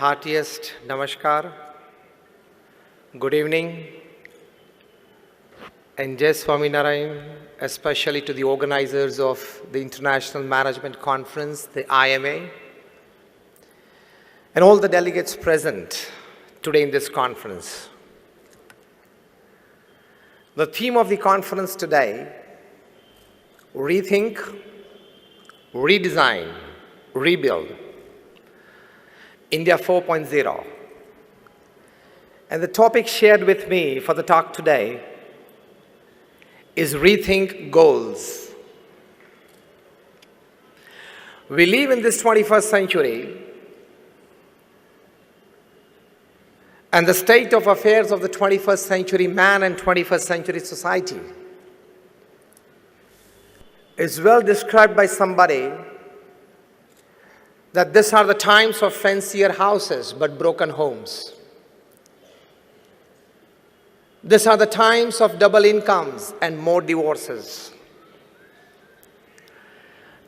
heartiest namaskar, good evening, and Jai Swaminarayan, especially to the organizers of the International Management Conference, the IMA, and all the delegates present today in this conference. The theme of the conference today, Rethink, Redesign, Rebuild, India 4.0. And the topic shared with me for the talk today is Rethink Goals. We live in this 21st century, and the state of affairs of the 21st century man and 21st century society is well described by somebody that these are the times of fancier houses but broken homes. These are the times of double incomes and more divorces.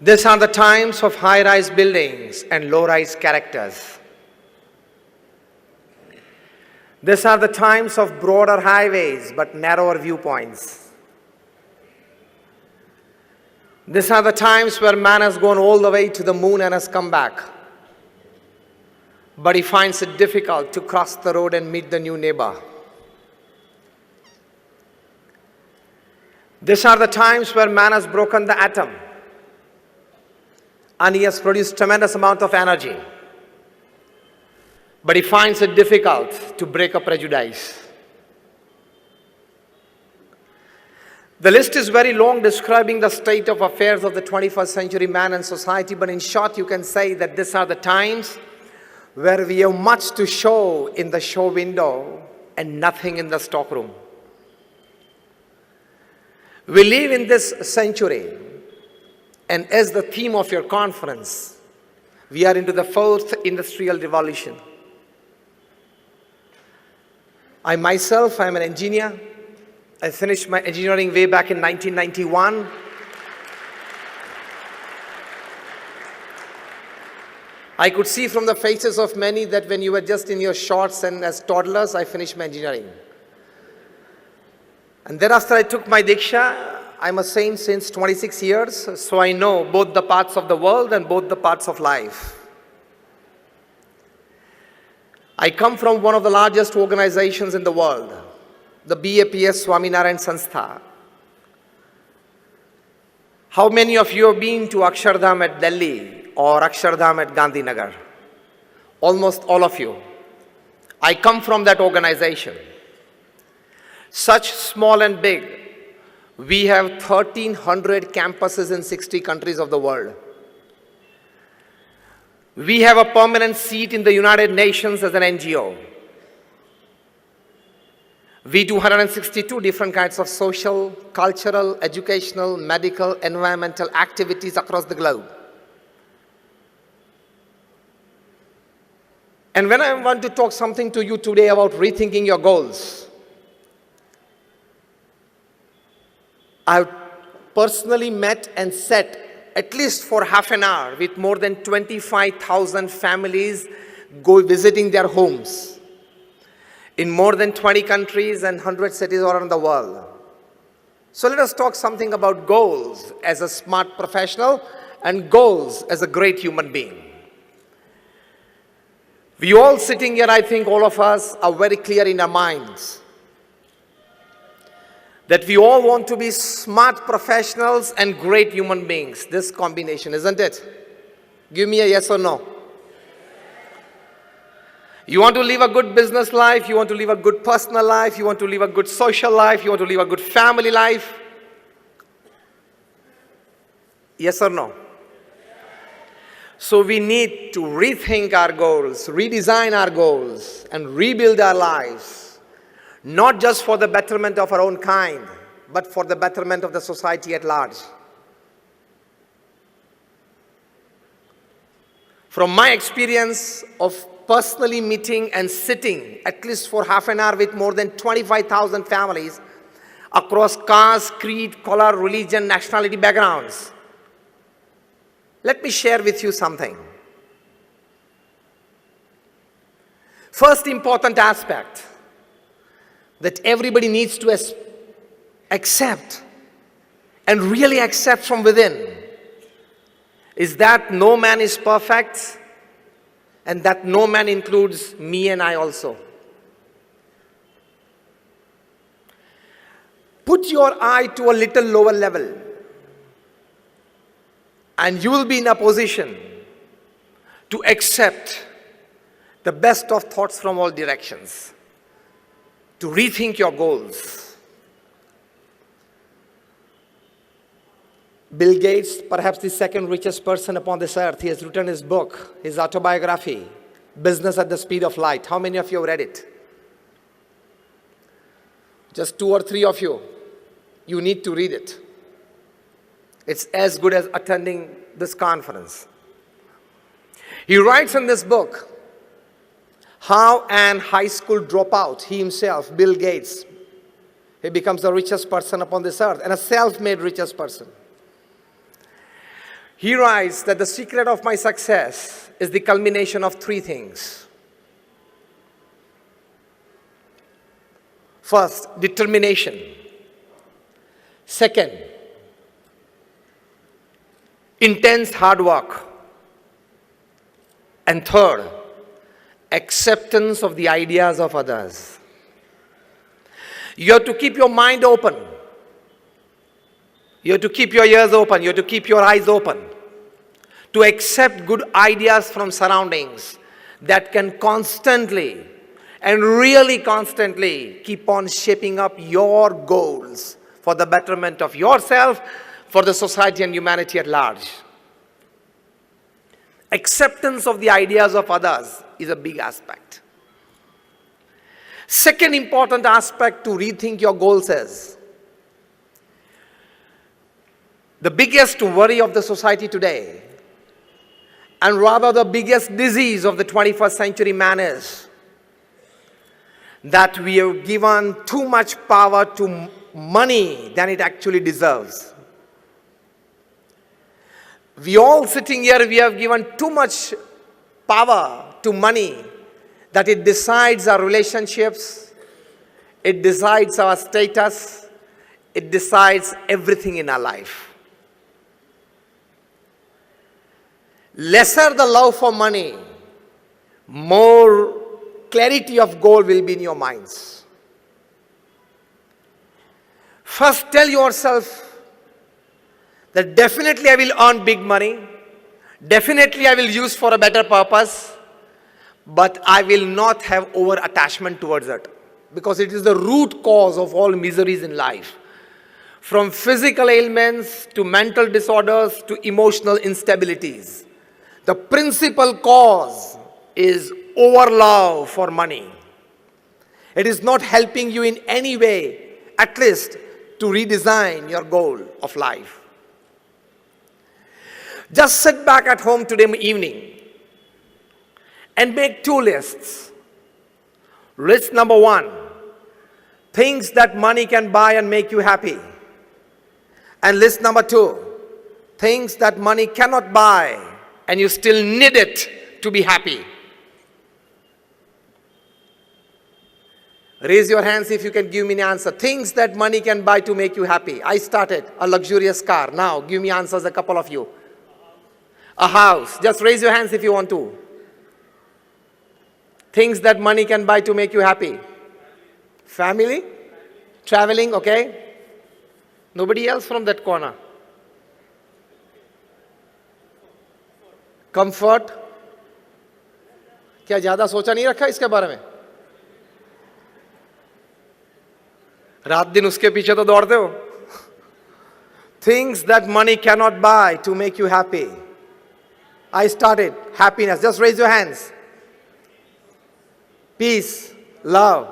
These are the times of high-rise buildings and low-rise characters. These are the times of broader highways but narrower viewpoints. These are the times where man has gone all the way to the moon and has come back. But he finds it difficult to cross the road and meet the new neighbor. These are the times where man has broken the atom and he has produced tremendous amount of energy. But he finds it difficult to break a prejudice. The list is very long describing the state of affairs of the 21st century man and society, but in short you can say that these are the times where we have much to show in the show window and nothing in the stockroom. We live in this century, and as the theme of your conference, we are into the fourth industrial revolution. I myself am an engineer. I finished my engineering way back in 1991. I could see from the faces of many that when you were just in your shorts and as toddlers, I finished my engineering. And thereafter I took my Diksha. I'm a saint since 26 years, so I know both the parts of the world and both the parts of life. I come from one of the largest organizations in the world, the BAPS Swaminarayan Sanstha. How many of you have been to Akshardham at Delhi or Akshardham at Gandhinagar? Almost all of you. I come from that organization. Such small and big, we have 1,300 campuses in 60 countries of the world. We have a permanent seat in the United Nations as an NGO. We do 162 different kinds of social, cultural, educational, medical, environmental activities across the globe. And when I want to talk something to you today about rethinking your goals, I've personally met and sat at least for half an hour with more than 25,000 families visiting their homes in more than 20 countries and 100 cities around the world. So let us talk something about goals as a smart professional and goals as a great human being. We all sitting here, I think all of us are very clear in our minds that we all want to be smart professionals and great human beings. This combination, isn't it? Give me a yes or no. You want to live a good business life, you want to live a good personal life, you want to live a good social life, you want to live a good family life. Yes or no? So we need to rethink our goals, redesign our goals, and rebuild our lives, not just for the betterment of our own kind, but for the betterment of the society at large. From my experience of personally meeting and sitting at least for half an hour with more than 25,000 families across caste, creed, color, religion, nationality backgrounds, let me share with you something. First important aspect that everybody needs to accept and really accept from within is that no man is perfect, and that no man includes me and I also. Put your eye to a little lower level, and you will be in a position to accept the best of thoughts from all directions, to rethink your goals. Bill Gates, perhaps the second richest person upon this earth, he has written his book, his autobiography, Business at the Speed of Light. How many of you have read it? Just 2 or 3 of you. You need to read it. It's as good as attending this conference. He writes in this book how an high school dropout, he himself, Bill Gates, he becomes the richest person upon this earth and a self-made richest person. He writes that the secret of my success is the culmination of 3 things. First, determination. Second, intense hard work. And third, acceptance of the ideas of others. You have to keep your mind open. You have to keep your ears open. You have to keep your eyes open to accept good ideas from surroundings that can constantly and really constantly keep on shaping up your goals for the betterment of yourself, for the society and humanity at large. Acceptance of the ideas of others is a big aspect. Second important aspect to rethink your goals is the biggest worry of the society today, and rather the biggest disease of the 21st century man, is that we have given too much power to money than it actually deserves. We all sitting here, we have given too much power to money that it decides our relationships, it decides our status, it decides everything in our life. Lesser the love for money, more clarity of goal will be in your minds. First, tell yourself that definitely I will earn big money, definitely I will use for a better purpose, but I will not have over-attachment towards it, because it is the root cause of all miseries in life. From physical ailments to mental disorders to emotional instabilities. The principal cause is overlove for money. It is not helping you in any way, at least to redesign your goal of life. Just sit back at home today evening and make 2 lists. List number 1, things that money can buy and make you happy. And list number 2, things that money cannot buy and you still need it to be happy. Raise your hands if you can give me an answer. Things that money can buy to make you happy. I started a luxurious car. Now give me answers, a couple of you. A house. Just raise your hands if you want to. Things that money can buy to make you happy. Family? Traveling, okay? Nobody else from that corner. Comfort? क्या ज्यादा सोचा नहीं रखा इसके बारे में? रात दिन उसके पीछे तो दौड़ते हो. Things that money cannot buy to make you happy. I started. Happiness. Just raise your hands. Peace, love,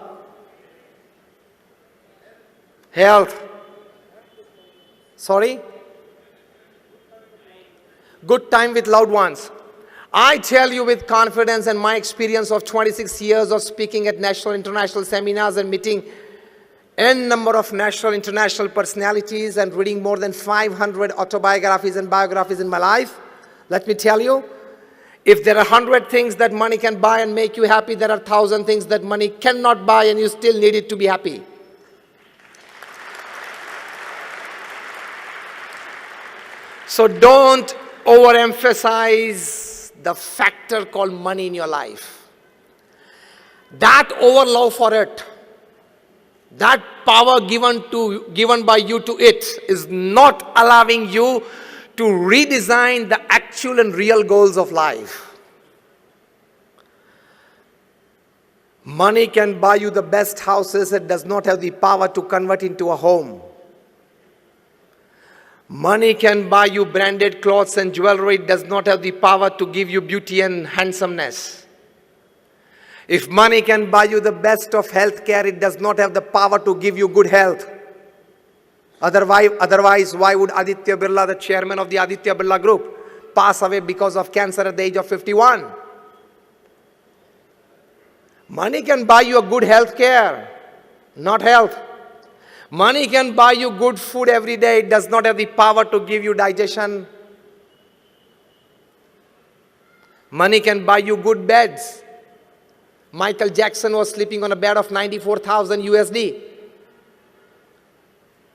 health. Sorry? Good time with loved ones. I tell you with confidence and my experience of 26 years of speaking at national, international seminars and meeting n number of national, international personalities and reading more than 500 autobiographies and biographies in my life, let me tell you, If there are 100 things that money can buy and make you happy, there are 1,000 things that money cannot buy and you still need it to be happy. So don't overemphasize the factor called money in your life. That overlove for it, that power given by you to it is not allowing you to redesign the actual and real goals of life. Money can buy you the best houses, it does not have the power to convert into a home. Money can buy you branded clothes and jewelry, it does not have the power to give you beauty and handsomeness. If money can buy you the best of health care, it does not have the power to give you good health. Otherwise, why would Aditya Birla, the chairman of the Aditya Birla Group, pass away because of cancer at the age of 51? Money can buy you a good health care, not health. Money can buy you good food every day. It does not have the power to give you digestion. Money can buy you good beds. Michael Jackson was sleeping on a bed of 94,000 USD.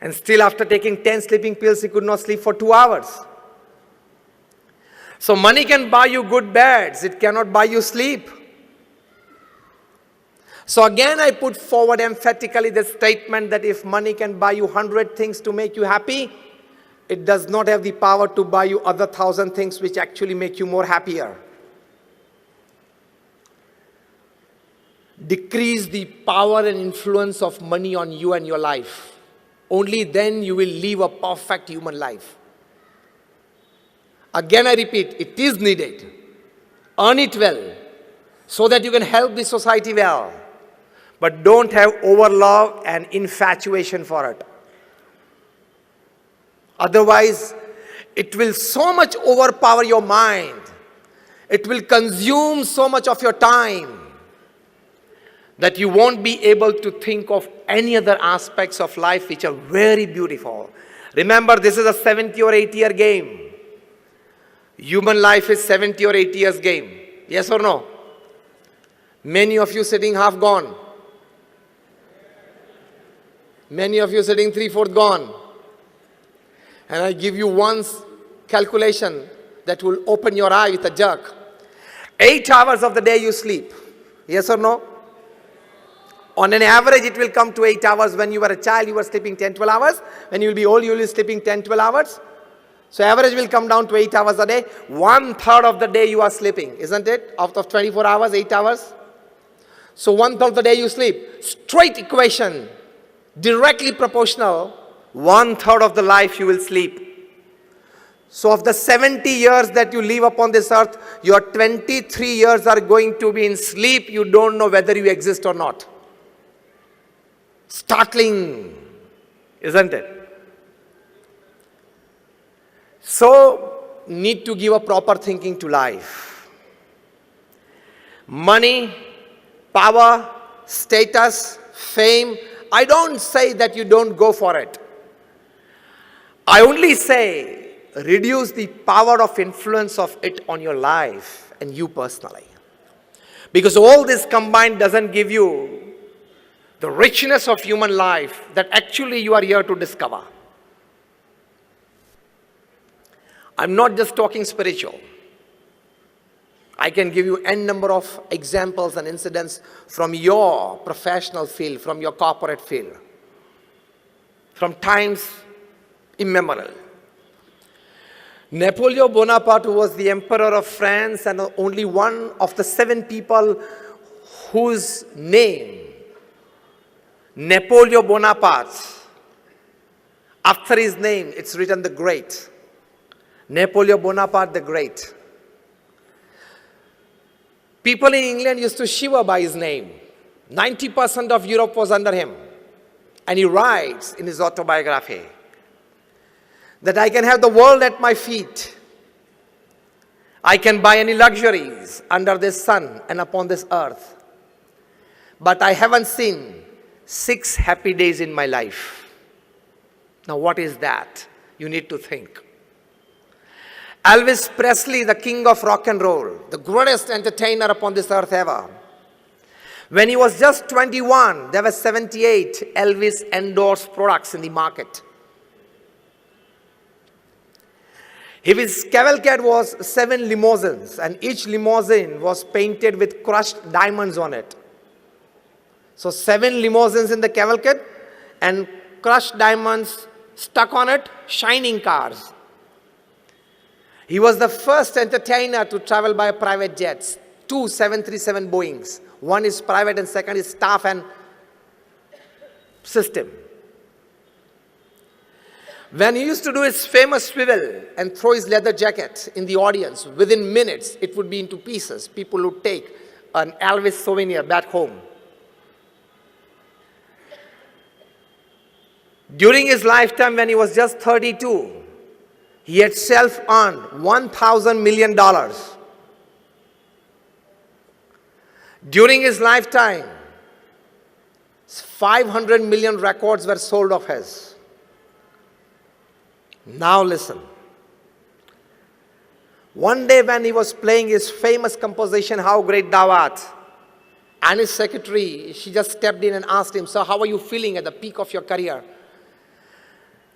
And still after taking 10 sleeping pills, he could not sleep for 2 hours. So money can buy you good beds. It cannot buy you sleep. So again, I put forward emphatically the statement that if money can buy you 100 things to make you happy, it does not have the power to buy you other 1,000 things which actually make you more happier. Decrease the power and influence of money on you and your life. Only then you will live a perfect human life. Again, I repeat, it is needed. Earn it well so that you can help the society well. But don't have overlove and infatuation for it. Otherwise, it will so much overpower your mind. It will consume so much of your time that you won't be able to think of any other aspects of life which are very beautiful. Remember, this is a 70 or 80-year game. Human life is 70 or 80 years game. Yes or no? Many of you sitting half gone. Many of you sitting 3/4 gone. And I give you one calculation that will open your eye with a jerk. 8 hours of the day you sleep. Yes or no? On an average, it will come to 8 hours. When you were a child, you were sleeping 10-12 hours. When you will be old, you will be sleeping 10-12 hours. So average will come down to 8 hours a day. 1/3 of the day you are sleeping, isn't it? Out of 24 hours, 8 hours. So 1/3 of the day you sleep. Straight equation. Directly proportional, 1/3 of the life you will sleep. So of the 70 years that you live upon this earth, your 23 years are going to be in sleep. You don't know whether you exist or not. Startling, isn't it? So, need to give a proper thinking to life. Money, power, status, fame, I don't say that you don't go for it. I only say reduce the power of influence of it on your life and you personally. Because all this combined doesn't give you the richness of human life that actually you are here to discover. I'm not just talking spiritual. I can give you n number of examples and incidents from your professional field, from your corporate field, from times immemorial. Napoleon Bonaparte, who was the emperor of France and only one of the 7 people whose name, Napoleon Bonaparte, after his name, it's written the Great. Napoleon Bonaparte the Great. People in England used to shiver by his name. 90% of Europe was under him. And he writes in his autobiography that I can have the world at my feet. I can buy any luxuries under this sun and upon this earth. But I haven't seen 6 happy days in my life. Now what is that? You need to think. Elvis Presley, the king of rock and roll, the greatest entertainer upon this earth ever. When he was just 21, there were 78 Elvis endorsed products in the market. His cavalcade was 7 limousines, and each limousine was painted with crushed diamonds on it. So 7 limousines in the cavalcade and crushed diamonds stuck on it, shining cars. He was the first entertainer to travel by private jets, 2 737 Boeings. One is private and second is staff and system. When he used to do his famous swivel and throw his leather jacket in the audience, within minutes it would be into pieces. People would take an Elvis souvenir back home. During his lifetime, when he was just 32, he had self-earned $1,000 million. During his lifetime, 500 million records were sold of his. Now listen. One day when he was playing his famous composition, How Great Thou Art, and his secretary, she just stepped in and asked him, "Sir, how are you feeling at the peak of your career?"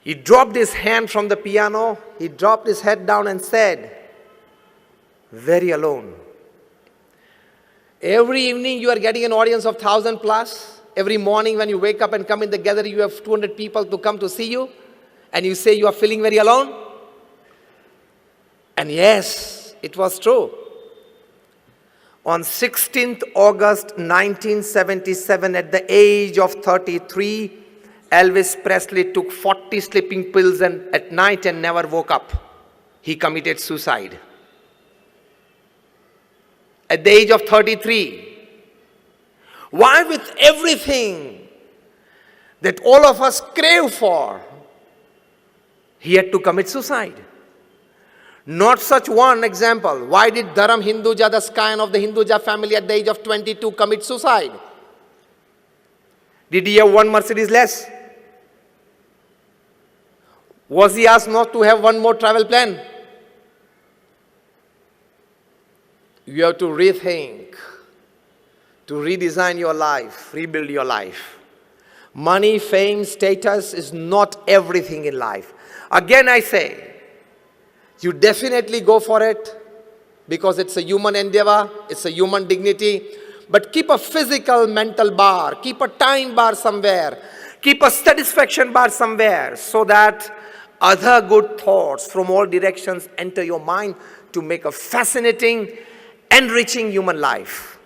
He dropped his hand from the piano, he dropped his head down and said, "Very alone." Every evening you are getting an audience of 1,000 plus. Every morning when you wake up and come in the gathering, you have 200 people to come to see you. And you say you are feeling very alone? And yes, it was true. On 16th August 1977, at the age of 33, Elvis Presley took 40 sleeping pills at night and never woke up. He committed suicide. At the age of 33. Why, with everything that all of us crave for, he had to commit suicide? Not such one example. Why did Dharam Hinduja, the scion of the Hinduja family, at the age of 22 commit suicide? Did he have one Mercedes less? Was he asked not to have one more travel plan? You have to rethink, to redesign your life, rebuild your life. Money, fame, status is not everything in life. Again I say, you definitely go for it because it's a human endeavor, it's a human dignity. But keep a physical mental bar, keep a time bar somewhere, keep a satisfaction bar somewhere so that other good thoughts from all directions enter your mind to make a fascinating, enriching human life.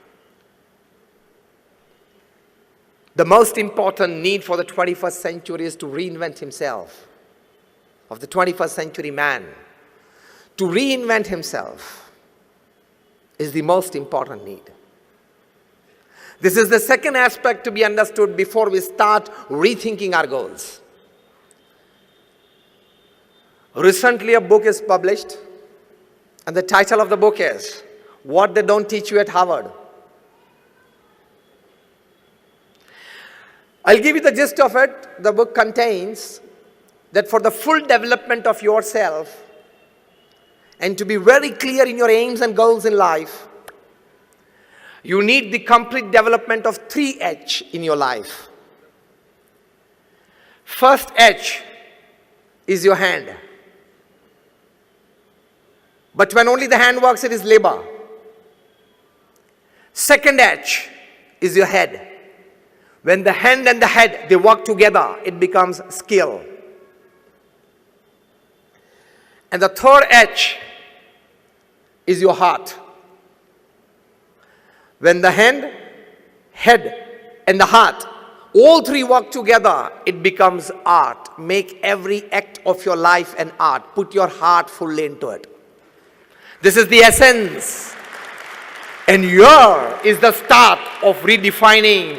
The most important need for the 21st century is to reinvent himself. Of the 21st century man, to reinvent himself is the most important need. This is the second aspect to be understood before we start rethinking our goals. Recently a book is published, and the title of the book is What They Don't Teach You at Harvard. I'll give you the gist of it. The book contains that for the full development of yourself and to be very clear in your aims and goals in life, you need the complete development of 3 H in your life. First H is your hand. But when only the hand works, it is labor. Second H is your head. When the hand and the head, they work together, it becomes skill. And the third H is your heart. When the hand, head, and the heart, all 3 work together, it becomes art. Make every act of your life an art. Put your heart fully into it. This is the essence. And here is the start of redefining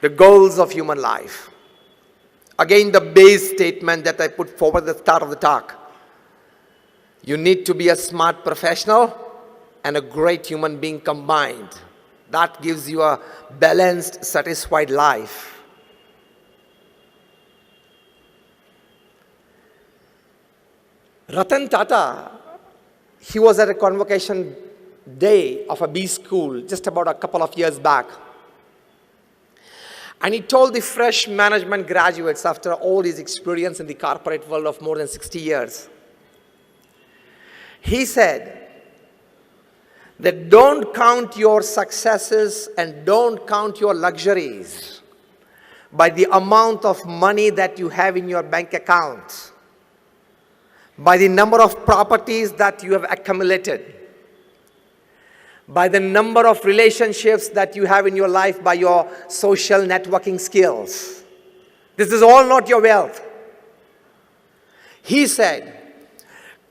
the goals of human life. Again, the base statement that I put forward at the start of the talk. You need to be a smart professional and a great human being combined. That gives you a balanced, satisfied life. Ratan Tata, he was at a convocation day of a B school just about a couple of years back. And he told the fresh management graduates after all his experience in the corporate world of more than 60 years, he said that don't count your successes and don't count your luxuries by the amount of money that you have in your bank account, by the number of properties that you have accumulated, by the number of relationships that you have in your life, by your social networking skills. This is all not your wealth. He said,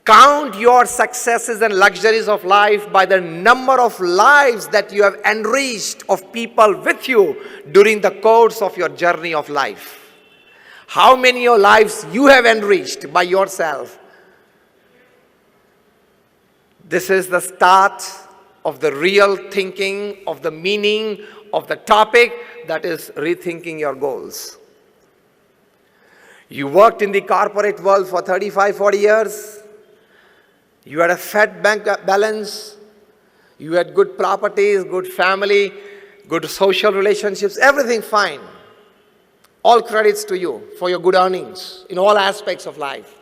count your successes and luxuries of life by the number of lives that you have enriched of people with you during the course of your journey of life. How many of lives you have enriched by yourself. This is the start of the real thinking, of the meaning of the topic, that is rethinking your goals. You worked in the corporate world for 35, 40 years. You had a fat bank balance. You had good properties, good family, good social relationships, everything fine. All credits to you for your good earnings in all aspects of life.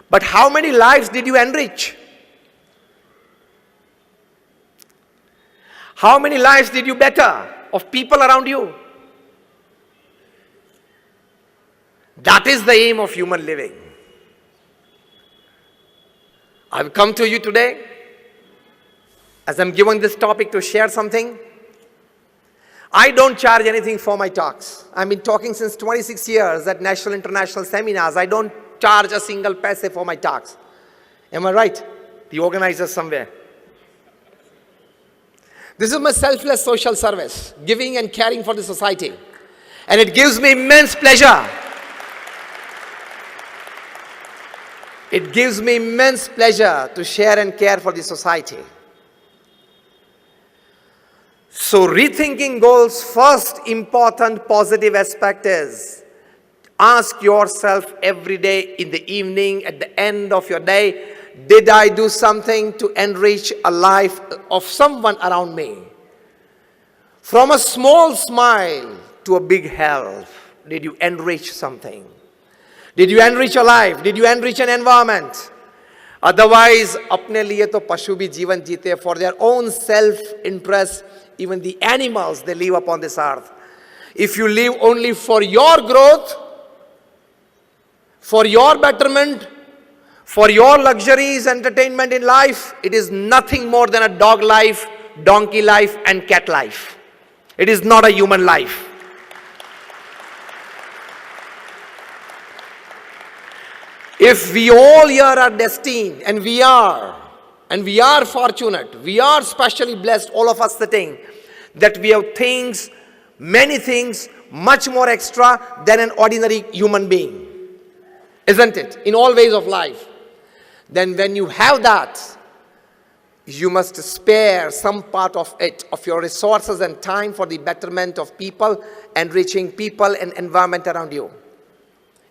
But how many lives did you enrich? How many lives did you better of people around you? That is the aim of human living. I've come to you today as I'm given this topic to share something. I don't charge anything for my talks. I've been talking since 26 years at national, international seminars. I don't charge a single paise for my talks. Am I right? The organizers somewhere. This is my selfless social service, giving and caring for the society. And it gives me immense pleasure. It gives me immense pleasure to share and care for the society. So rethinking goals, first important positive aspect is ask yourself every day in the evening, at the end of your day, did I do something to enrich a life of someone around me? From a small smile to a big help, did you enrich something? Did you enrich a life? Did you enrich an environment? Otherwise, apne liye to pashu bhi jeevan jeete for their own self-interest. Even the animals, they live upon this earth. If you live only for your growth, for your betterment, for your luxuries, entertainment in life, it is nothing more than a dog life, donkey life, and cat life. It is not a human life. If we all here are destined, and we are fortunate, we are specially blessed, all of us sitting, that we have things, many things, much more extra than an ordinary human being. Isn't it? In all ways of life. Then when you have that, you must spare some part of it, of your resources and time for the betterment of people, enriching people and environment around you.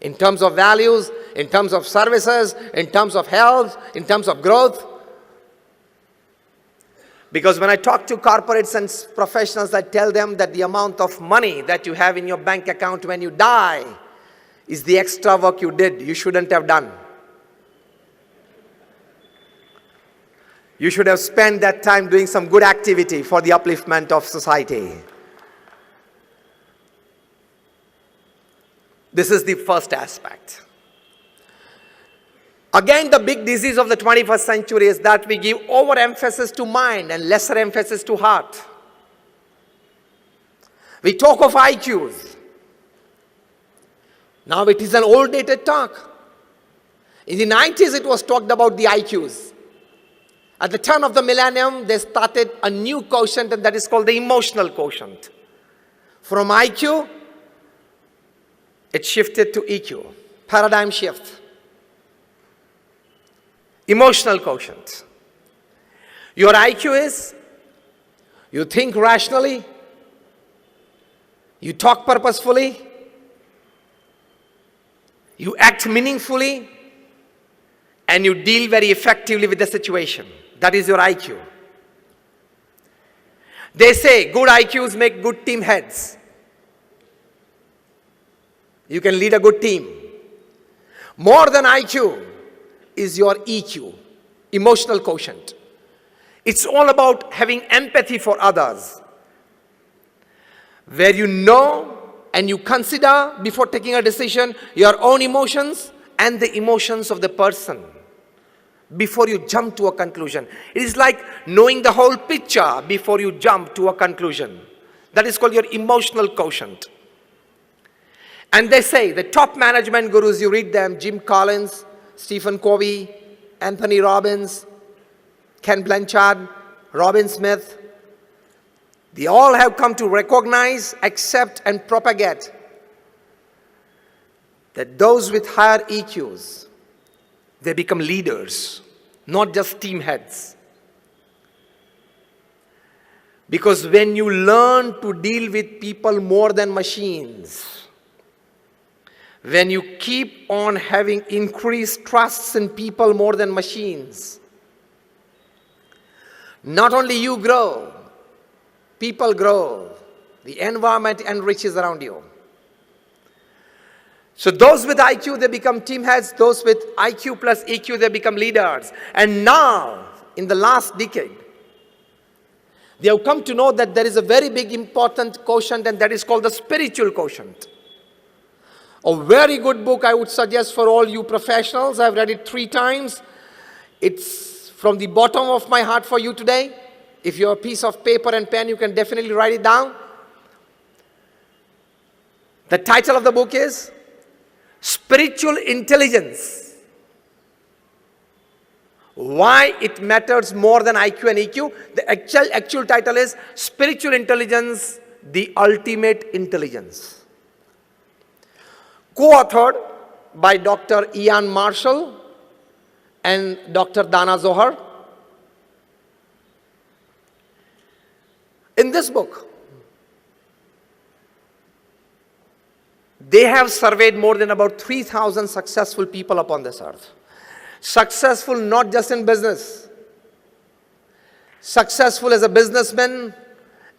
In terms of values, in terms of services, in terms of health, in terms of growth. Because when I talk to corporates and professionals, I tell them that the amount of money that you have in your bank account when you die is the extra work you did, you shouldn't have done. You should have spent that time doing some good activity for the upliftment of society. This is the first aspect. Again, the big disease of the 21st century is that we give overemphasis to mind and lesser emphasis to heart. We talk of IQs. Now it is an old dated talk. In the 90s it was talked about the IQs. At the turn of the millennium, they started a new quotient, and that is called the emotional quotient. From IQ, it shifted to EQ. Paradigm shift. Emotional quotient. Your IQ is, you think rationally, you talk purposefully, you act meaningfully, and you deal very effectively with the situation. That is your IQ. They say good IQs make good team heads. You can lead a good team. More than IQ is your EQ, emotional quotient. It's all about having empathy for others, where you know and you consider before taking a decision your own emotions and the emotions of the person before you jump to a conclusion. It is like knowing the whole picture before you jump to a conclusion. That is called your emotional quotient. And they say, the top management gurus, you read them, Jim Collins, Stephen Covey, Anthony Robbins, Ken Blanchard, Robin Smith, they all have come to recognize, accept, and propagate that those with higher EQs, they become leaders, not just team heads. Because when you learn to deal with people more than machines, when you keep on having increased trusts in people more than machines, not only you grow, people grow, the environment enriches around you. So those with IQ, they become team heads. Those with IQ plus EQ, they become leaders. And now, in the last decade, they have come to know that there is a very big important quotient, and that is called the spiritual quotient. A very good book I would suggest for all you professionals. I've read it 3 times. It's from the bottom of my heart for you today. If you have a piece of paper and pen, you can definitely write it down. The title of the book is Spiritual Intelligence. Why it matters more than IQ and EQ. The actual title is Spiritual Intelligence, the Ultimate Intelligence. Co-authored by Dr. Ian Marshall and Dr. Dana Zohar. In this book, they have surveyed more than about 3,000 successful people upon this earth. Successful not just in business, successful as a businessman,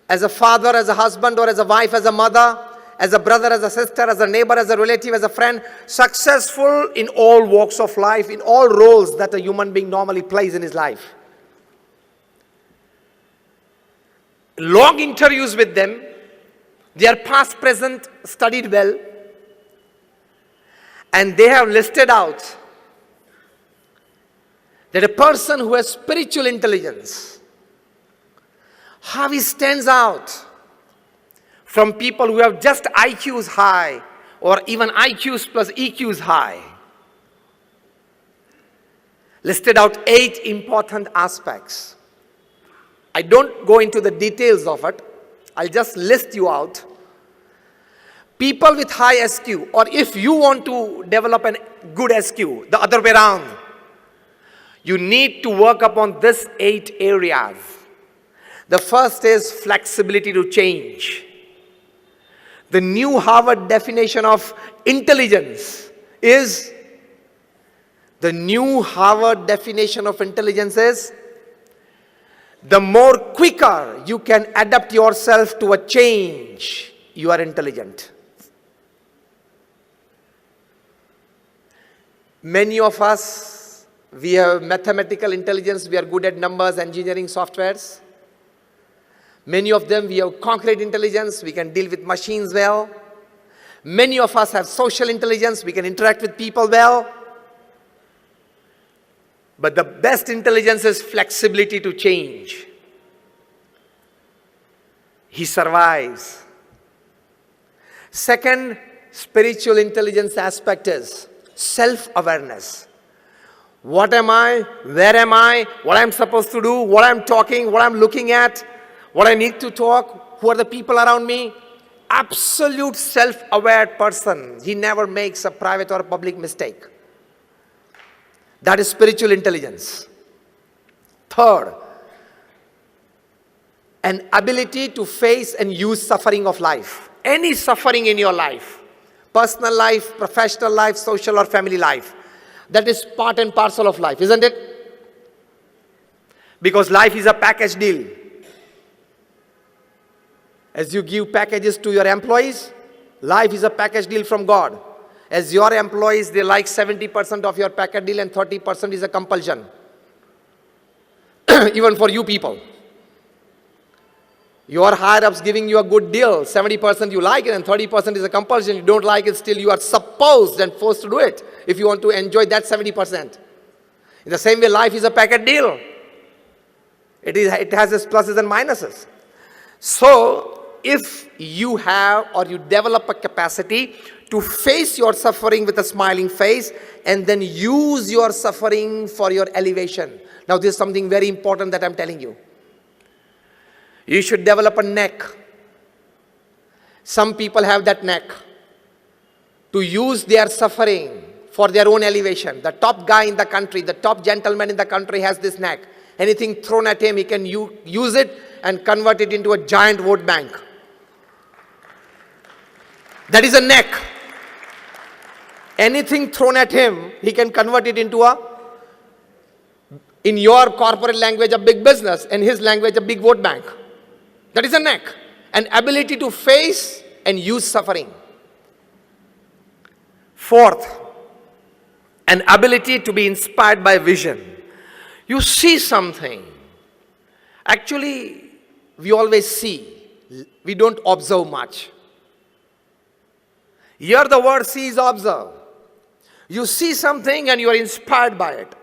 as a father, as a husband, or as a wife, as a mother, as a brother, as a sister, as a neighbor, as a relative, as a friend, successful in all walks of life, in all roles that a human being normally plays in his life. Long interviews with them, their past, present, studied well, and they have listed out that a person who has spiritual intelligence, how he stands out from people who have just IQs high or even IQs plus EQs high. Listed out 8 important aspects. I don't go into the details of it. I'll just list you out. People with high SQ, or if you want to develop a good SQ, the other way around, you need to work upon these 8 areas. The first is flexibility to change. The new Harvard definition of intelligence is, the more quicker you can adapt yourself to a change, you are intelligent. Many of us, we have mathematical intelligence, we are good at numbers, engineering, softwares. Many of them, we have concrete intelligence, we can deal with machines well. Many of us have social intelligence, we can interact with people well. But the best intelligence is flexibility to change. He survives. Second, spiritual intelligence aspect is self-awareness. What am I? Where am I? What I'm supposed to do? What I'm talking? What I'm looking at? What I need to talk? Who are the people around me? Absolute self-aware person. He never makes a private or a public mistake. That is spiritual intelligence. Third, an ability to face and use suffering of life. Any suffering in your life, personal life, professional life, social or family life. That is part and parcel of life, isn't it? Because life is a package deal. As you give packages to your employees, life is a package deal from God. As your employees, they like 70% of your package deal and 30% is a compulsion. Even for you people. Your higher-ups giving you a good deal, 70% you like it and 30% is a compulsion. You don't like it, still you are supposed and forced to do it if you want to enjoy that 70%. In the same way, life is a package deal. It has its pluses and minuses. So, if you have or you develop a capacity to face your suffering with a smiling face and then use your suffering for your elevation. Now, this is something very important that I'm telling you. You should develop a neck. Some people have that neck to use their suffering for their own elevation. The top guy in the country, the top gentleman in the country has this neck. Anything thrown at him, he can use it and convert it into a giant vote bank. That is a neck. Anything thrown at him, he can convert it into in your corporate language, a big business, and his language, a big vote bank. That is a neck. An ability to face and use suffering. Fourth, an ability to be inspired by vision. You see something. Actually, we always see. We don't observe much. Here the word see is observe. You see something and you are inspired by it.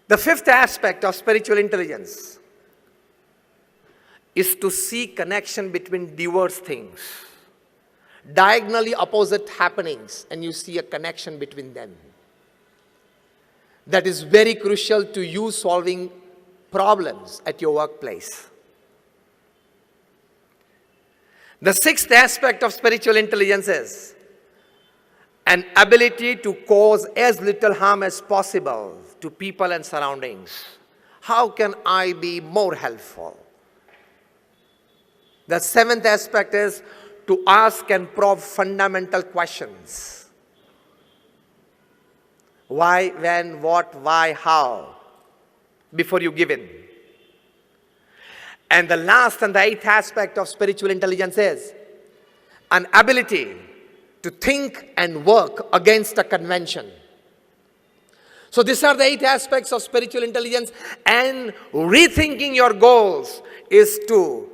The fifth aspect of spiritual intelligence is to see connection between diverse things. Diagonally opposite happenings, and you see a connection between them. That is very crucial to you solving problems at your workplace. The sixth aspect of spiritual intelligence is an ability to cause as little harm as possible to people and surroundings. How can I be more helpful? The seventh aspect is to ask and probe fundamental questions. Why, when, what, why, how, before you give in. And the last and the eighth aspect of spiritual intelligence is an ability to think and work against a convention. So these are the 8 aspects of spiritual intelligence, and rethinking your goals is to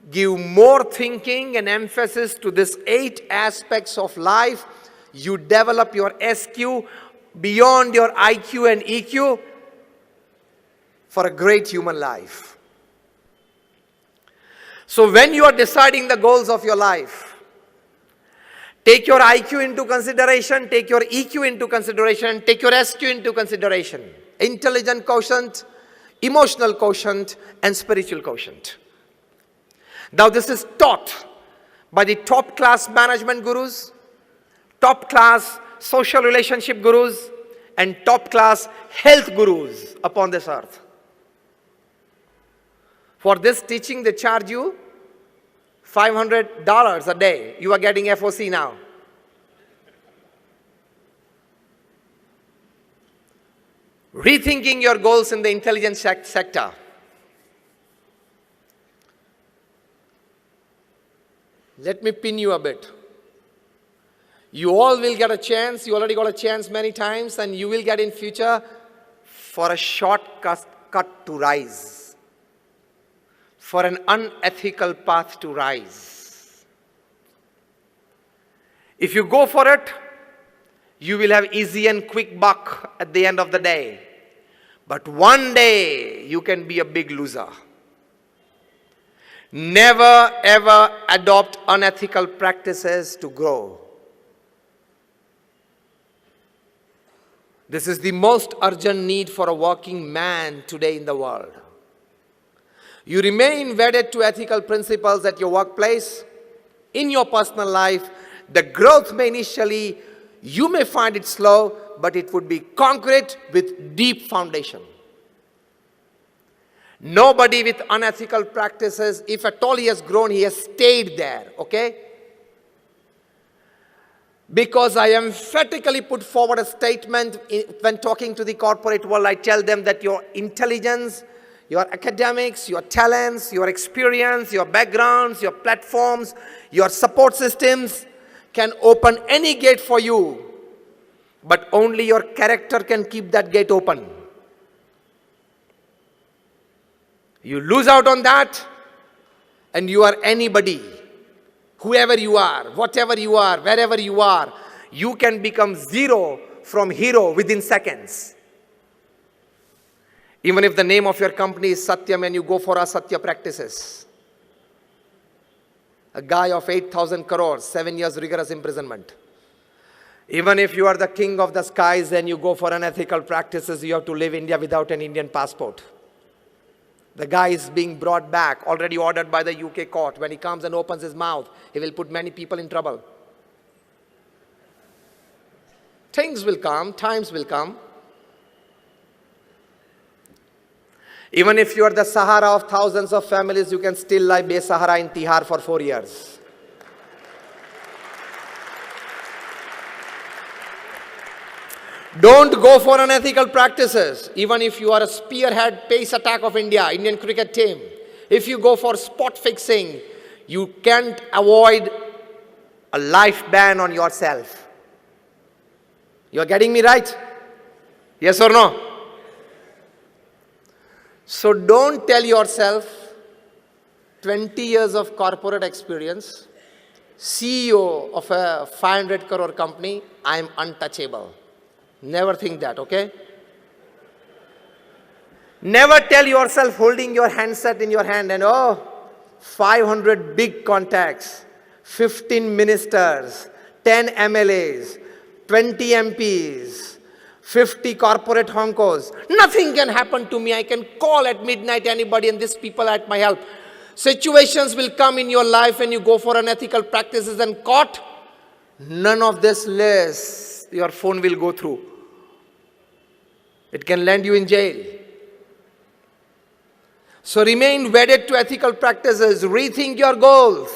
give more thinking and emphasis to these 8 aspects of life. You develop your SQ beyond your IQ and EQ for a great human life. So when you are deciding the goals of your life, take your IQ into consideration, take your EQ into consideration, take your SQ into consideration. Intelligent quotient, emotional quotient, and spiritual quotient. Now this is taught by the top class management gurus, top class social relationship gurus, and top class health gurus upon this earth. For this teaching, they charge you $500 a day. You are getting FOC now. Rethinking your goals in the intelligence sector. Let me pin you a bit. You all will get a chance. You already got a chance many times, and you will get in future for a shortcut to rise. For an unethical path to rise. If you go for it, you will have easy and quick buck at the end of the day. But one day, you can be a big loser. Never ever adopt unethical practices to grow. This is the most urgent need for a working man today in the world. You remain wedded to ethical principles at your workplace, in your personal life. The growth may initially, you may find it slow, but it would be concrete with deep foundation. Nobody with unethical practices, if at all he has grown, he has stayed there, okay? Because I emphatically put forward a statement when talking to the corporate world. I tell them that your intelligence, your academics, your talents, your experience, your backgrounds, your platforms, your support systems can open any gate for you. But only your character can keep that gate open. You lose out on that, and you are anybody. Whoever you are, whatever you are, wherever you are, you can become zero from hero within seconds. Even if the name of your company is Satyam and you go for Asatya practices. A guy of 8,000 crores, 7 years rigorous imprisonment. Even if you are the king of the skies and you go for unethical practices, you have to leave India without an Indian passport. The guy is being brought back, already ordered by the UK court. When he comes and opens his mouth, he will put many people in trouble. Things will come, times will come. Even if you are the Sahara of thousands of families, you can still lie Be-Sahara in Tihar for 4 years. Don't go for unethical practices. Even if you are a spearhead pace attack of India, Indian cricket team, if you go for spot fixing, you can't avoid a life ban on yourself. You're getting me right? Yes or no? So don't tell yourself 20 years of corporate experience, CEO of a 500 crore company, I'm untouchable. Never think that, okay? Never tell yourself holding your handset in your hand and 500 big contacts, 15 ministers, 10 MLAs, 20 MPs, 50 corporate honkos. Nothing can happen to me. I can call at midnight anybody and these people are at my help. Situations will come in your life and you go for unethical practices and caught. None of this less. Your phone will go through. It can land you in jail. So remain wedded to ethical practices. Rethink your goals.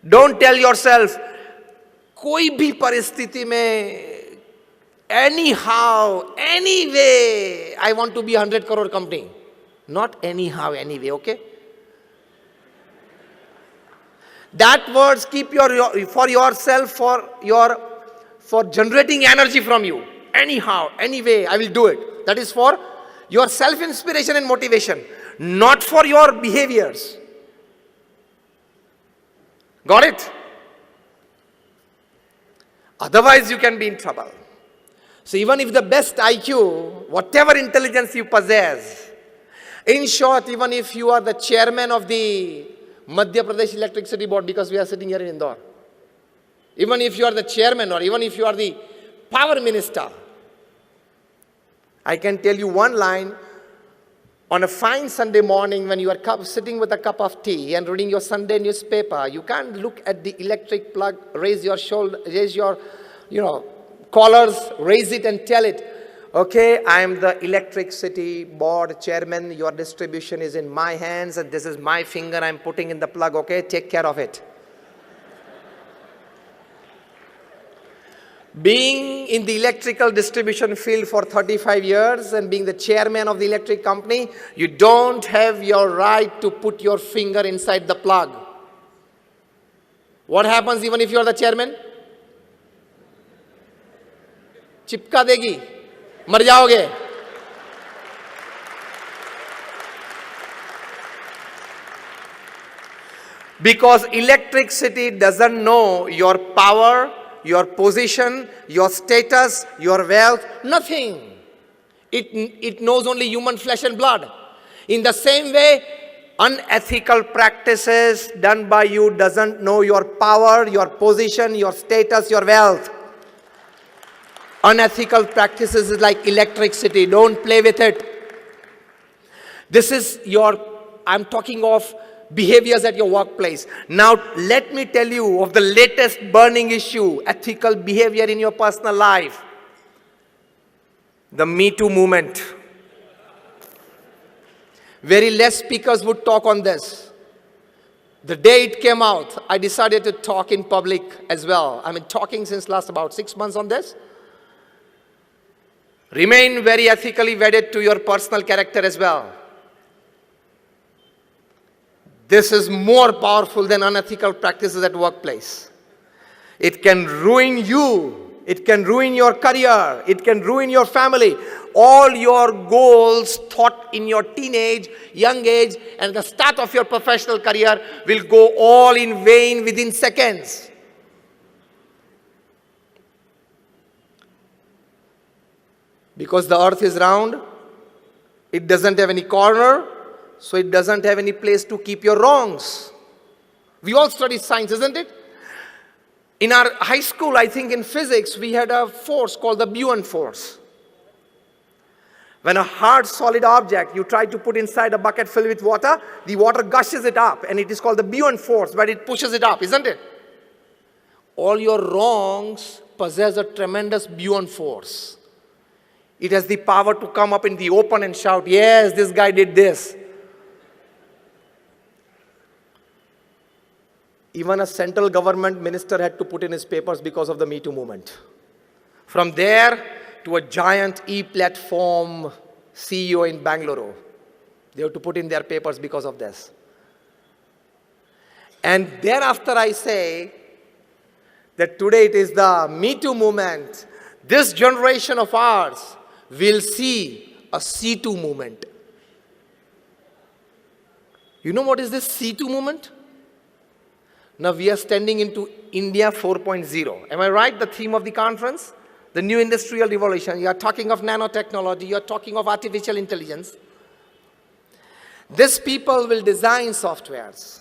Don't tell yourself, koi bhi paristhiti mein, anyhow, anyway, I want to be 100 crore company. Not anyhow, anyway, okay? That words keep for yourself, for generating energy from you. Anyhow, anyway, I will do it. That is for your self-inspiration and motivation, not for your behaviors. Got it? Otherwise, you can be in trouble. So even if the best IQ, whatever intelligence you possess, in short, even if you are the chairman of the Madhya Pradesh Electricity Board, because we are sitting here in Indore, even if you are the chairman or even if you are the power minister, I can tell you one line. On a fine Sunday morning when you are sitting with a cup of tea and reading your Sunday newspaper, you can't look at the electric plug, raise your shoulder, raise your, collars, raise it and tell it, okay, I am the electricity board chairman, your distribution is in my hands and this is my finger I'm putting in the plug, okay, take care of it. Being in the electrical distribution field for 35 years and being the chairman of the electric company, you don't have your right to put your finger inside the plug. What happens even if you are the chairman? चिपका देगी, मर जाओगे. Because electricity doesn't know your power, your position, your status, your wealth, nothing. It knows only human flesh and blood. In the same way, unethical practices done by you doesn't know your power, your position, your status, your wealth. Unethical practices is like electricity. Don't play with it. This is I'm talking of behaviors at your workplace. Now, let me tell you of the latest burning issue, ethical behavior in your personal life. The Me Too movement. Very less speakers would talk on this. The day it came out, I decided to talk in public as well. I've been talking since last about 6 months on this. Remain very ethically wedded to your personal character as well. This is more powerful than unethical practices at workplace. It can ruin you. It can ruin your career. It can ruin your family. All your goals thought in your teenage, young age, and the start of your professional career will go all in vain within seconds. Because the earth is round, it doesn't have any corner, so it doesn't have any place to keep your wrongs. We all study science, isn't it? In our high school, I think in physics, we had a force called the Buoyant force. When a hard, solid object you try to put inside a bucket filled with water, the water gushes it up, and it is called the Buoyant force, but it pushes it up, isn't it? All your wrongs possess a tremendous Buoyant force. It has the power to come up in the open and shout, yes, this guy did this. Even a central government minister had to put in his papers because of the Me Too movement. From there to a giant e-platform CEO in Bangalore, they have to put in their papers because of this. And thereafter I say that today it is the Me Too movement. This generation of ours will see a C2 movement. You know what is this C2 movement? Now we are standing into India 4.0. Am I right? The theme of the conference? The new industrial revolution. You are talking of nanotechnology. You are talking of artificial intelligence. These people will design softwares.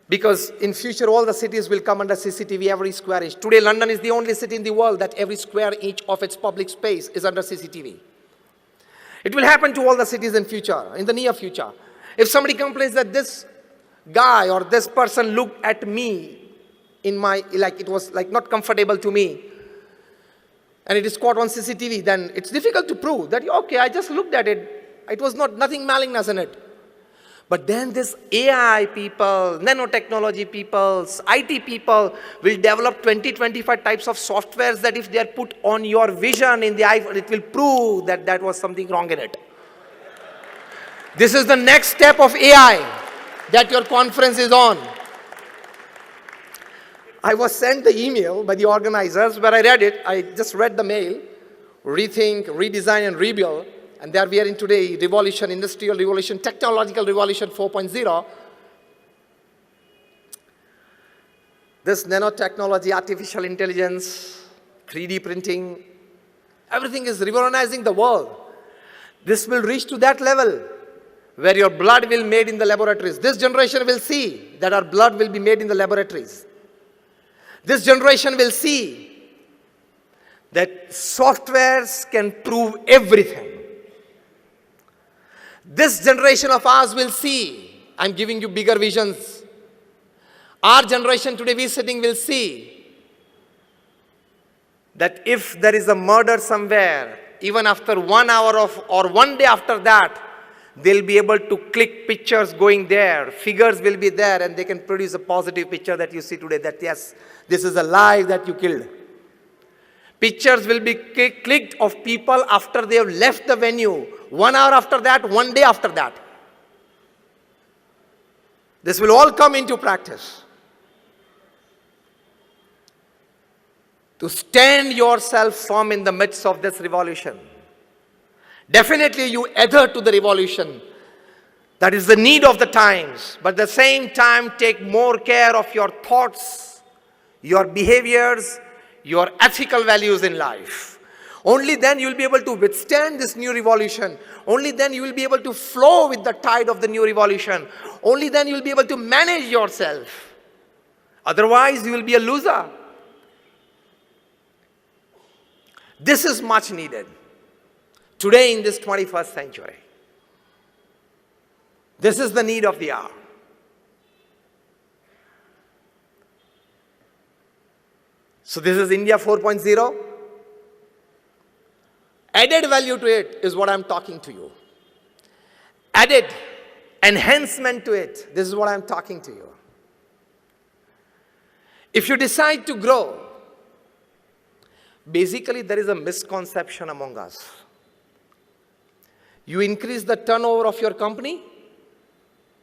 Because in future all the cities will come under CCTV every square inch. Today London is the only city in the world that every square inch of its public space is under CCTV. It will happen to all the cities in future, in the near future. If somebody complains that this guy or this person looked at me in my, like it was like not comfortable to me, and it is caught on CCTV, then it's difficult to prove that, okay, I just looked at it. It was nothing malignous in it. But then this AI people, nanotechnology people, IT people will develop 20-25 types of softwares that if they are put on your vision in the iPhone, it will prove that that was something wrong in it. This is the next step of AI that your conference is on. I was sent the email by the organizers where I read it. I just read the mail, rethink, redesign, and rebuild. And there we are in today, revolution, industrial revolution, technological revolution 4.0. This nanotechnology, artificial intelligence, 3D printing, everything is revolutionizing the world. This will reach to that level where your blood will be made in the laboratories. This generation will see that our blood will be made in the laboratories. This generation will see that softwares can prove everything. This generation of ours will see, I'm giving you bigger visions. Our generation today we sitting will see that if there is a murder somewhere, even after 1 hour of, or 1 day after that, they'll be able to click pictures going there. Figures will be there and they can produce a positive picture that you see today that yes, this is a life that you killed. Pictures will be clicked of people after they have left the venue. 1 hour after that, 1 day after that. This will all come into practice. To stand yourself firm in the midst of this revolution. Definitely you adhere to the revolution. That is the need of the times. But at the same time, take more care of your thoughts, your behaviors, your ethical values in life. Only then you will be able to withstand this new revolution. Only then you will be able to flow with the tide of the new revolution. Only then you will be able to manage yourself. Otherwise, you will be a loser. This is much needed today in this 21st century. This is the need of the hour. So this is India 4.0. Added value to it is what I'm talking to you. Added enhancement to it, this is what I'm talking to you. If you decide to grow, basically there is a misconception among us. You increase the turnover of your company,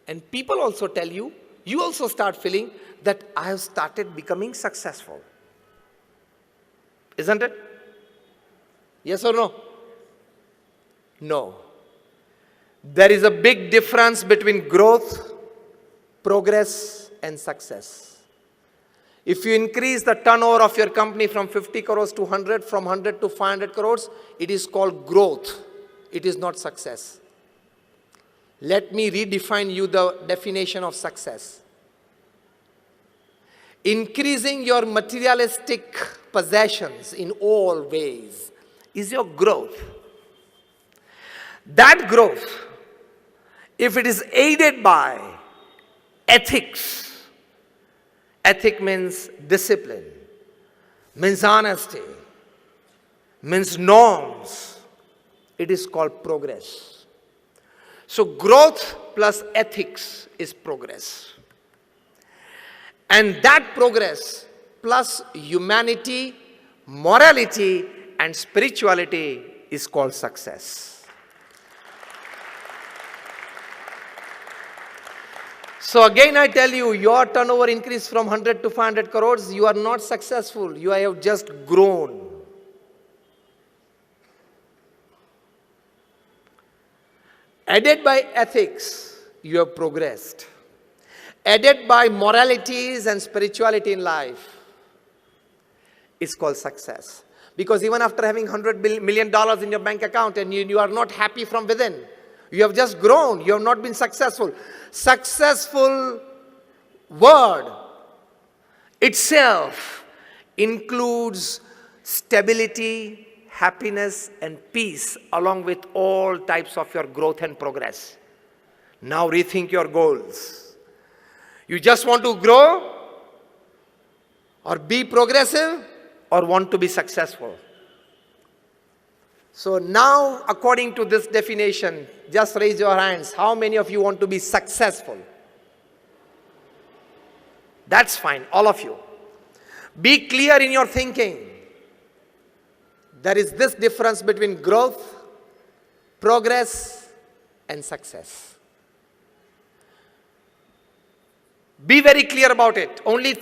and people also tell you, you also start feeling that I have started becoming successful. Isn't it? Yes or no? No. There is a big difference between growth, progress, and success. If you increase the turnover of your company from 50 crores to 100, from 100 to 500 crores, it is called growth. It is not success. Let me redefine you the definition of success. Increasing your materialistic possessions in all ways is your growth. That growth, if it is aided by ethics, ethic means discipline, means honesty, means norms, it is called progress. So growth plus ethics is progress. And that progress plus humanity, morality, and spirituality is called success. So again I tell you, your turnover increased from 100 to 500 crores, you are not successful, you have just grown. Aided by ethics, you have progressed. Aided by moralities and spirituality in life, it's called success. Because even after having $100 million in your bank account and you are not happy from within, you have just grown, you have not been successful. Successful word itself includes stability, happiness, and peace along with all types of your growth and progress. Now rethink your goals. You just want to grow or be progressive or want to be successful? So now, according to this definition, just raise your hands. How many of you want to be successful? That's fine, all of you. Be clear in your thinking. There is this difference between growth, progress, and success. Be very clear about it. Only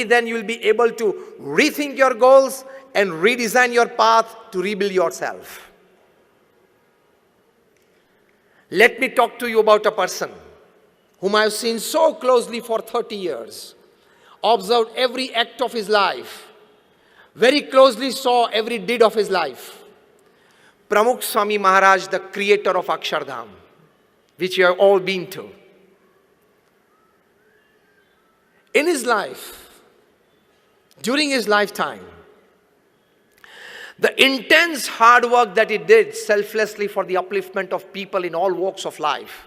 then you will be able to rethink your goals and redesign your path to rebuild yourself. Let me talk to you about a person whom I have seen so closely for 30 years, observed every act of his life, very closely saw every deed of his life. Pramukh Swami Maharaj, the creator of Akshardham, which you have all been to. In his life, during his lifetime, the intense hard work that he did selflessly for the upliftment of people in all walks of life.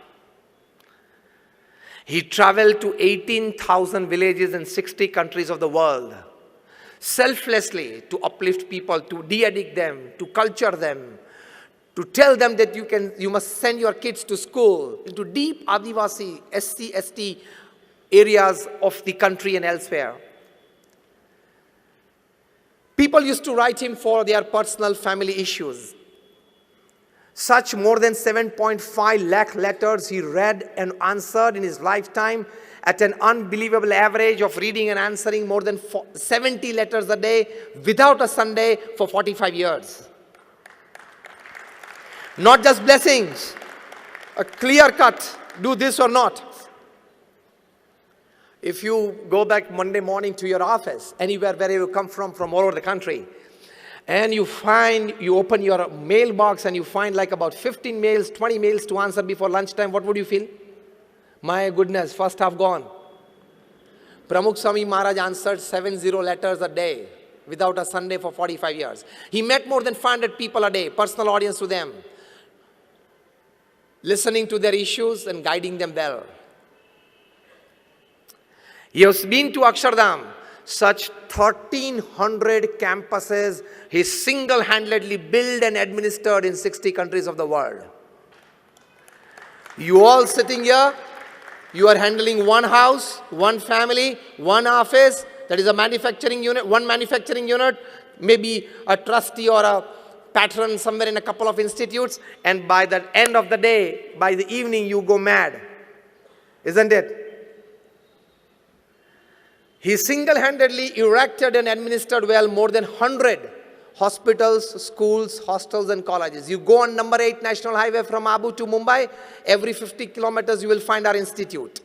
He traveled to 18,000 villages in 60 countries of the world, selflessly to uplift people, to de-addict them, to culture them, to tell them that you must send your kids to school, into deep Adivasi, SC, ST areas of the country and elsewhere. People used to write him for their personal family issues. Such more than 7.5 lakh letters he read and answered in his lifetime at an unbelievable average of reading and answering more than 70 letters a day without a Sunday for 45 years. Not just blessings, a clear cut, do this or not. If you go back Monday morning to your office, anywhere where you come from all over the country, and you open your mailbox and you find like about 15 mails, 20 mails to answer before lunchtime, what would you feel? My goodness, first half gone. Pramukh Swami Maharaj answered 70 letters a day without a Sunday for 45 years. He met more than 500 people a day, personal audience to them, listening to their issues and guiding them well. He has been to Akshardham, such 1,300 campuses he single-handedly built and administered in 60 countries of the world. You all sitting here, you are handling one house, one family, one office, that is a manufacturing unit, one manufacturing unit, maybe a trustee or a patron somewhere in a couple of institutes, and by the end of the day, by the evening, you go mad. Isn't it? He single-handedly erected and administered well more than 100 hospitals, schools, hostels and colleges. You go on number 8 National Highway from Abu to Mumbai, every 50 kilometers you will find our institute.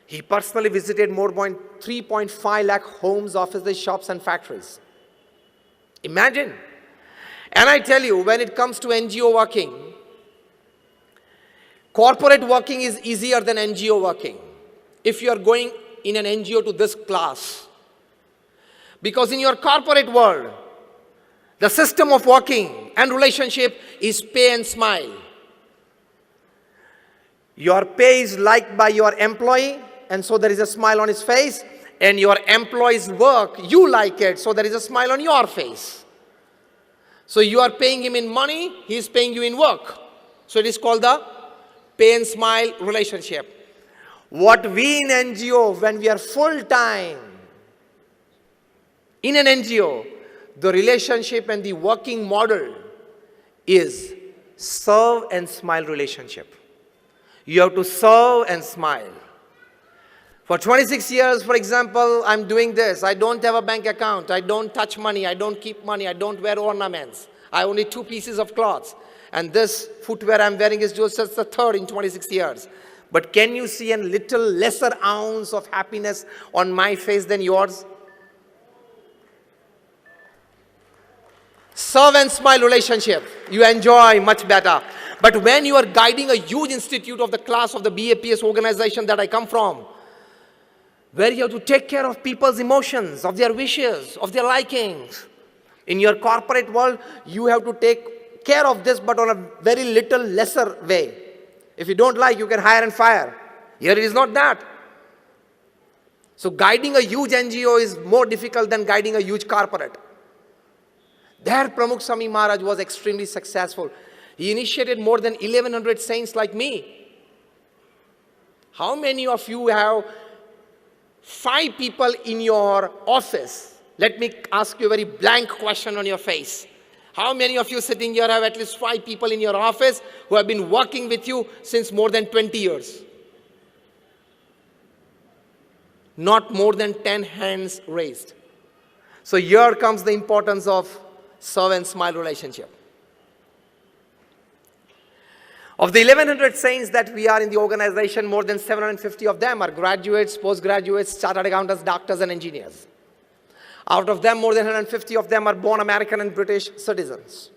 He personally visited more than 3.5 lakh homes, offices, shops and factories. Imagine. And I tell you, when it comes to NGO working, corporate working is easier than NGO working. If you are going in an NGO to this class, because in your corporate world, the system of working and relationship is pay and smile. Your pay is liked by your employee, and so there is a smile on his face, and your employee's work, you like it, so there is a smile on your face. So you are paying him in money, he is paying you in work. So it is called the pay and smile relationship. What we in NGO, when we are full-time in an NGO, the relationship and the working model is serve and smile relationship. You have to serve and smile. For 26 years, for example, I'm doing this. I don't have a bank account. I don't touch money. I don't keep money. I don't wear ornaments. I have only 2 pieces of cloths. And this footwear I'm wearing is just the third in 26 years. But can you see a little lesser ounce of happiness on my face than yours? Serve and smile relationship, you enjoy much better. But when you are guiding a huge institute of the class of the BAPS organization that I come from, where you have to take care of people's emotions, of their wishes, of their likings. In your corporate world, you have to take care of this, but on a very little lesser way. If you don't like, you can hire and fire. Here it is not that. So guiding a huge NGO is more difficult than guiding a huge corporate. There Pramukh Swami Maharaj was extremely successful. He initiated more than 1100 saints like me. How many of you have 5 people in your office? Let me ask you a very blank question on your face. How many of you sitting here have at least 5 people in your office who have been working with you since more than 20 years? Not more than 10 hands raised. So here comes the importance of serve and smile relationship. Of the 1100 saints that we are in the organization, more than 750 of them are graduates, postgraduates, chartered accountants, doctors and engineers. Out of them, more than 150 of them are born American and British citizens.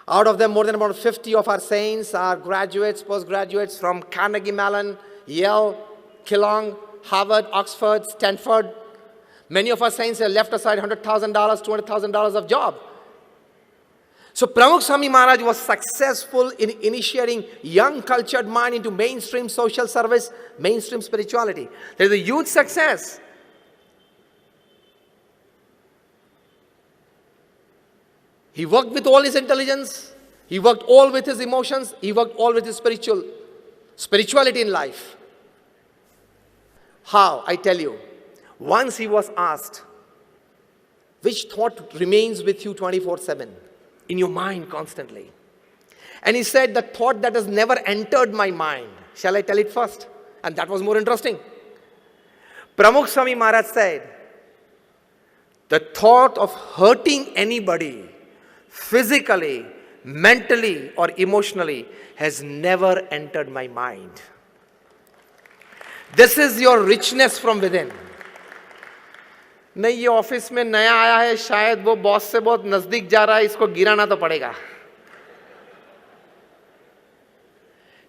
Out of them, more than about 50 of our saints are graduates, postgraduates from Carnegie Mellon, Yale, Keelung, Harvard, Oxford, Stanford. Many of our saints have left aside $100,000, $200,000 of job. So Pramukh Swami Maharaj was successful in initiating young cultured mind into mainstream social service, mainstream spirituality. There is a huge success. He worked with all his intelligence. He worked all with his emotions. He worked all with his spirituality in life. How? I tell you. Once he was asked, which thought remains with you 24/7? In your mind constantly. And he said, the thought that has never entered my mind. Shall I tell it first? And that was more interesting. Pramukh Swami Maharaj said, the thought of hurting anybody physically, mentally or emotionally has never entered my mind. This is your richness from within. नहीं, ये office में नया आया है, शायद वो boss से बहुत नजदीक जा रहा है, इसको गिराना तो पड़ेगा.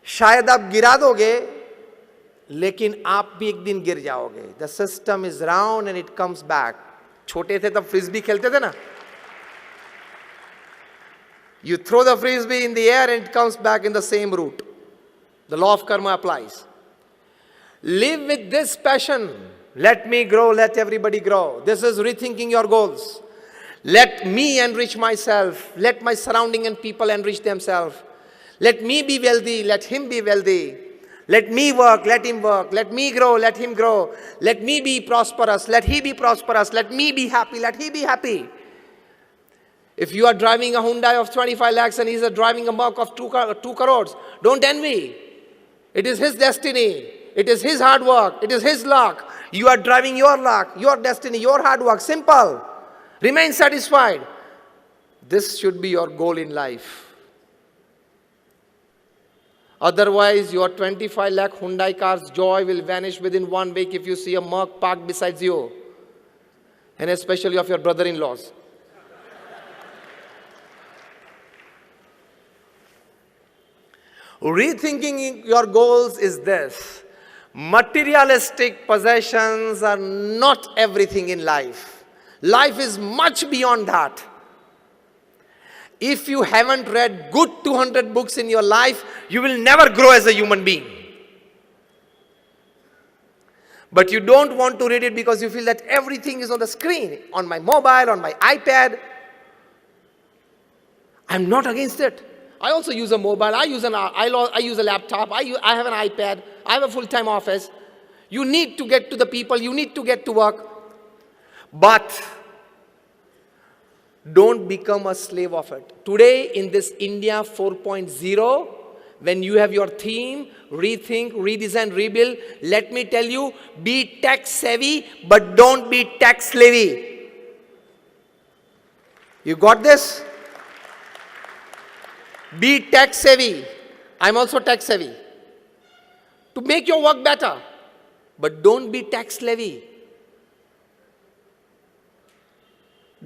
शायद आप गिरा दोगे, लेकिन आप भी एक दिन गिर जाओगे. The system is round and it comes back. छोटे थे तब फ्रिस्बी खेलते थे ना. You throw the frisbee in the air and it comes back in the same route. The law of karma applies. Live with this passion. Let me grow, let everybody grow. This is rethinking your goals. Let me enrich myself. Let my surrounding and people enrich themselves. Let me be wealthy, let him be wealthy. Let me work, let him work. Let me grow, let him grow. Let me be prosperous, let he be prosperous. Let me be happy, let he be happy. If you are driving a Hyundai of 25 lakhs and he is driving a Merc of 2 crores, don't envy. It is his destiny. It is his hard work. It is his luck. You are driving your luck, your destiny, your hard work. Simple. Remain satisfied. This should be your goal in life. Otherwise, your 25 lakh Hyundai car's joy will vanish within 1 week if you see a Merc parked beside you. And especially of your brother-in-laws. Rethinking your goals is this. Materialistic possessions are not everything in life. Life is much beyond that. If you haven't read good 200 books in your life, you will never grow as a human being. But you don't want to read it because you feel that everything is on the screen, on my mobile, on my iPad. I'm not against it. I also use a mobile, I use a laptop, I have an iPad, I have a full-time office. You need to get to the people, you need to get to work. But don't become a slave of it. Today in this India 4.0, when you have your theme, rethink, redesign, rebuild, let me tell you, be tech savvy, but don't be tech slavey. You got this? Be tech savvy. I'm also tech savvy. To make your work better. But don't be tech slavey.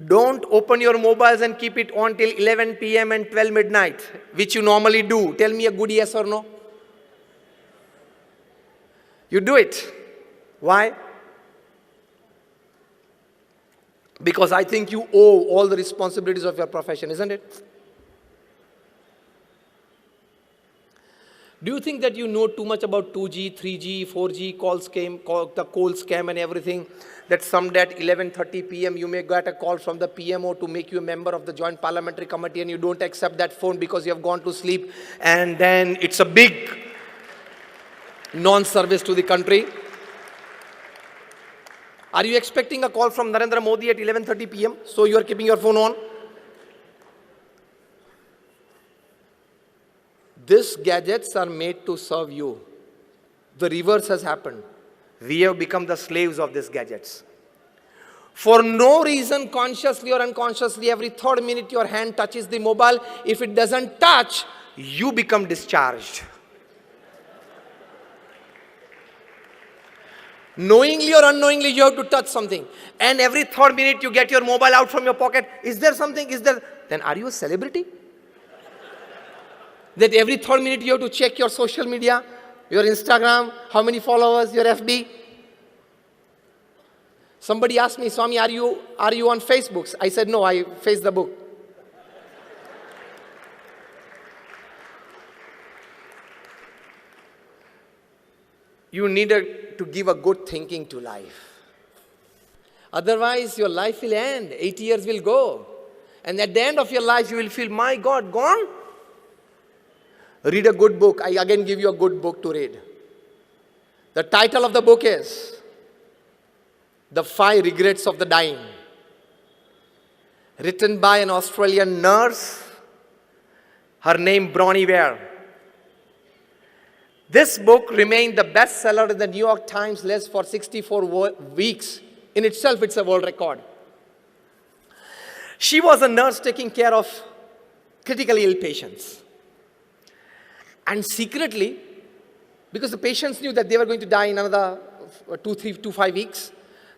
Don't open your mobiles and keep it on till 11 p.m. and 12 midnight, which you normally do. Tell me a good yes or no. You do it. Why? Because I think you owe all the responsibilities of your profession, isn't it? Do you think that you know too much about 2G, 3G, 4G, the call scam and everything? That someday at 11:30 p.m. you may get a call from the PMO to make you a member of the Joint Parliamentary Committee and you don't accept that phone because you have gone to sleep and then it's a big non-service to the country. Are you expecting a call from Narendra Modi at 11:30 p.m. so you are keeping your phone on? These gadgets are made to serve you. The reverse has happened. We have become the slaves of these gadgets. For no reason, consciously or unconsciously, every third minute your hand touches the mobile. If it doesn't touch, you become discharged. Knowingly or unknowingly, you have to touch something. And every third minute you get your mobile out from your pocket. Is there something? Then are you a celebrity? That every third minute you have to check your social media, your Instagram, how many followers, your FB. Somebody asked me, Swami, are you on Facebook? I said, no, I face the book. You need to give a good thinking to life. Otherwise, your life will end. 8 years will go. And at the end of your life, you will feel, my God, gone? Read a good book. I again give you a good book to read. The title of the book is The 5 Regrets of the Dying. Written by an Australian nurse. Her name Bronnie Ware. This book remained the bestseller in the New York Times list for 64 weeks. In itself, it's a world record. She was a nurse taking care of critically ill patients. And secretly, because the patients knew that they were going to die in another 5 weeks,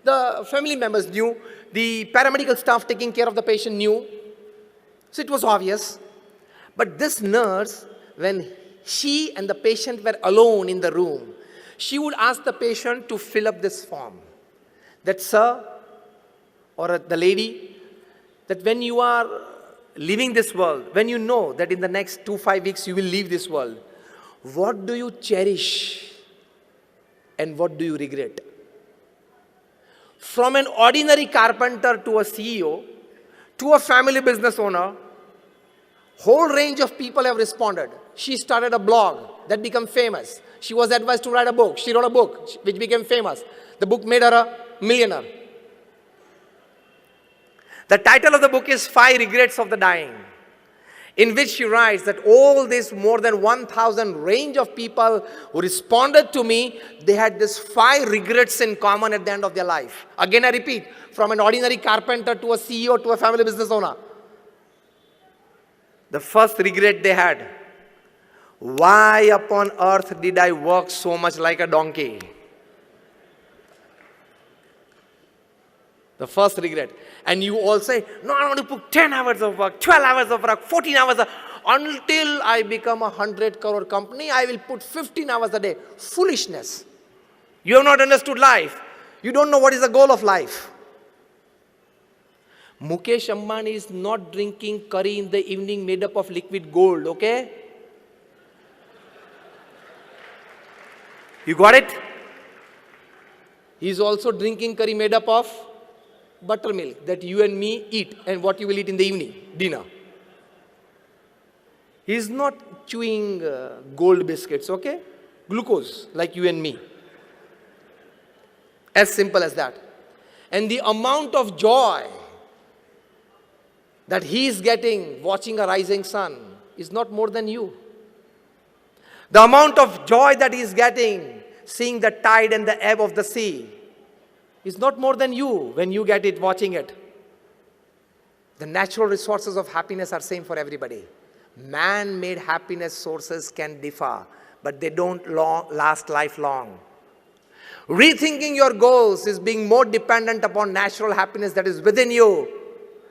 the family members knew, the paramedical staff taking care of the patient knew. So it was obvious. But this nurse, when she and the patient were alone in the room, she would ask the patient to fill up this form. That, sir, or the lady, that when you are leaving this world, when you know that in the next 5 weeks you will leave this world, what do you cherish and what do you regret? From an ordinary carpenter to a CEO, to a family business owner, whole range of people have responded. She started a blog that became famous. She was advised to write a book. She wrote a book which became famous. The book made her a millionaire. The title of the book is 5 Regrets of the Dying, in which she writes that all this more than 1,000 range of people who responded to me, they had this 5 regrets in common at the end of their life. Again, I repeat, from an ordinary carpenter to a CEO to a family business owner. The first regret they had: why upon earth did I work so much like a donkey? The first regret. And you all say, no, I want to put 10 hours of work, 12 hours of work, 14 hours of, until I become a 100 crore company, I will put 15 hours a day. Foolishness. You have not understood life. You don't know what is the goal of life. Mukesh Ambani is not drinking curry in the evening made up of liquid gold, okay? You got it? He is also drinking curry made up of buttermilk that you and me eat, and what you will eat in the evening, dinner. He is not chewing gold biscuits, okay? Glucose, like you and me. As simple as that. And the amount of joy that he is getting watching a rising sun is not more than you. The amount of joy that he is getting seeing the tide and the ebb of the sea is not more than you when you get it watching it. The natural resources of happiness are same for everybody. Man-made happiness sources can differ, but they don't last lifelong. Rethinking your goals is being more dependent upon natural happiness that is within you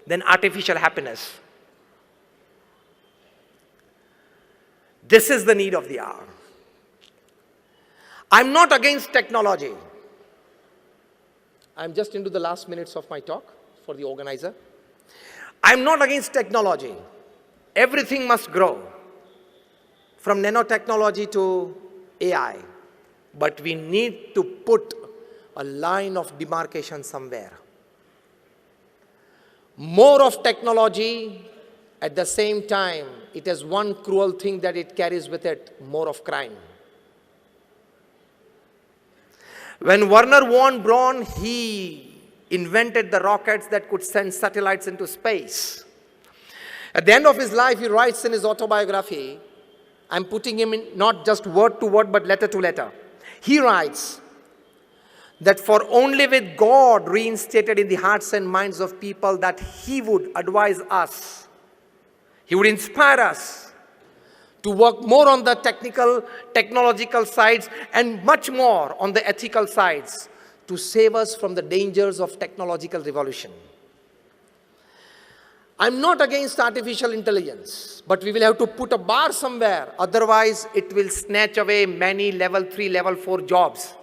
than artificial happiness. This is the need of the hour. I'm not against technology. I'm just into the last minutes of my talk for the organizer. I'm not against technology. Everything must grow, from nanotechnology to AI. But we need to put a line of demarcation somewhere. More of technology, at the same time, it has one cruel thing that it carries with it: more of crime. When Werner von Braun, he invented the rockets that could send satellites into space. At the end of his life, he writes in his autobiography, I'm putting him in not just word to word, but letter to letter. He writes that for only with God reinstated in the hearts and minds of people that he would advise us, he would inspire us to work more on the technological sides and much more on the ethical sides to save us from the dangers of technological revolution. I'm not against artificial intelligence, but we will have to put a bar somewhere. Otherwise, it will snatch away many level 3, level 4 jobs.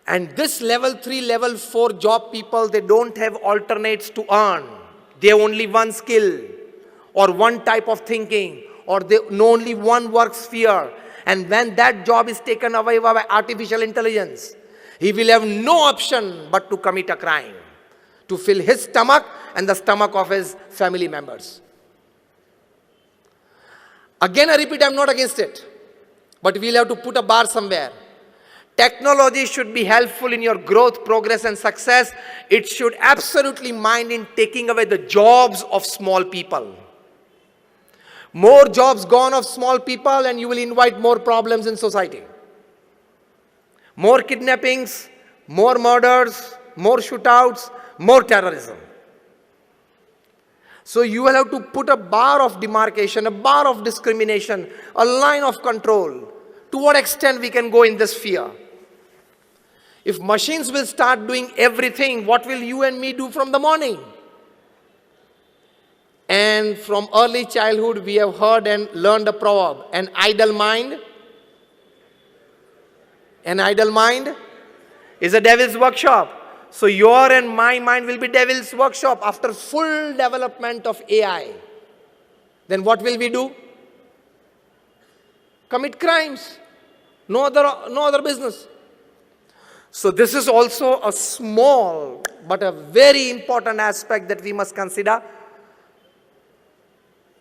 And this level 3, level 4 job people, they don't have alternates to earn. They have only one skill or one type of thinking, or they know only one work sphere. And when that job is taken away by artificial intelligence, he will have no option but to commit a crime, to fill his stomach and the stomach of his family members. Again, I repeat, I'm not against it, but we'll have to put a bar somewhere. Technology should be helpful in your growth, progress, and success. It should absolutely mind in taking away the jobs of small people. More jobs gone of small people and you will invite more problems in society. More kidnappings, more murders, more shootouts, more terrorism. So you will have to put a bar of demarcation, a bar of discrimination, a line of control. To what extent we can go in this sphere? If machines will start doing everything, what will you and me do from the morning? And from early childhood, we have heard and learned a proverb: an idle mind is a devil's workshop. So your and my mind will be devil's workshop after full development of AI. Then what will we do? Commit crimes. No other business. So this is also a small but a very important aspect that we must consider,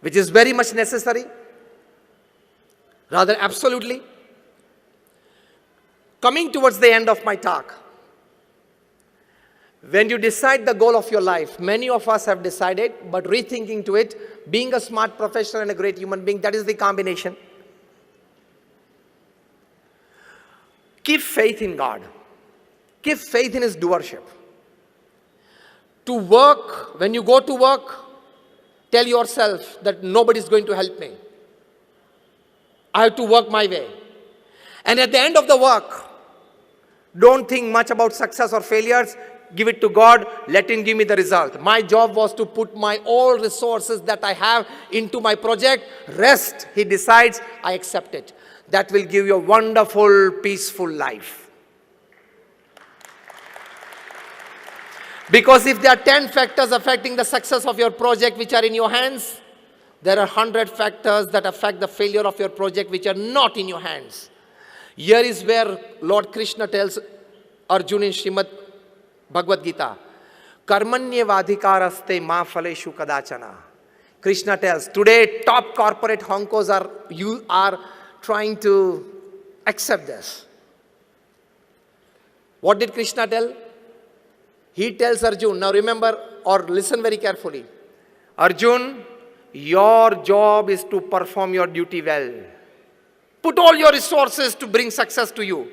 which is very much necessary. Rather, absolutely. Coming towards the end of my talk, when you decide the goal of your life, many of us have decided, but rethinking to it, being a smart professional and a great human being, that is the combination. Keep faith in God. Keep faith in His doership. To work, when you go to work, tell yourself that nobody is going to help me. I have to work my way. And at the end of the work, don't think much about success or failures. Give it to God. Let Him give me the result. My job was to put my all resources that I have into my project. Rest, He decides, I accept it. That will give you a wonderful, peaceful life. Because if there are 10 factors affecting the success of your project which are in your hands, there are 100 factors that affect the failure of your project which are not in your hands. Here is where Lord Krishna tells Arjuna in Srimad Bhagavad Gita, Karmanyevadhikaraste ma phaleshu kadachana. Krishna tells, today top corporate honkos are trying to accept this. What did Krishna tell? He tells Arjun, now remember or listen very carefully. Arjun, your job is to perform your duty well. Put all your resources to bring success to you.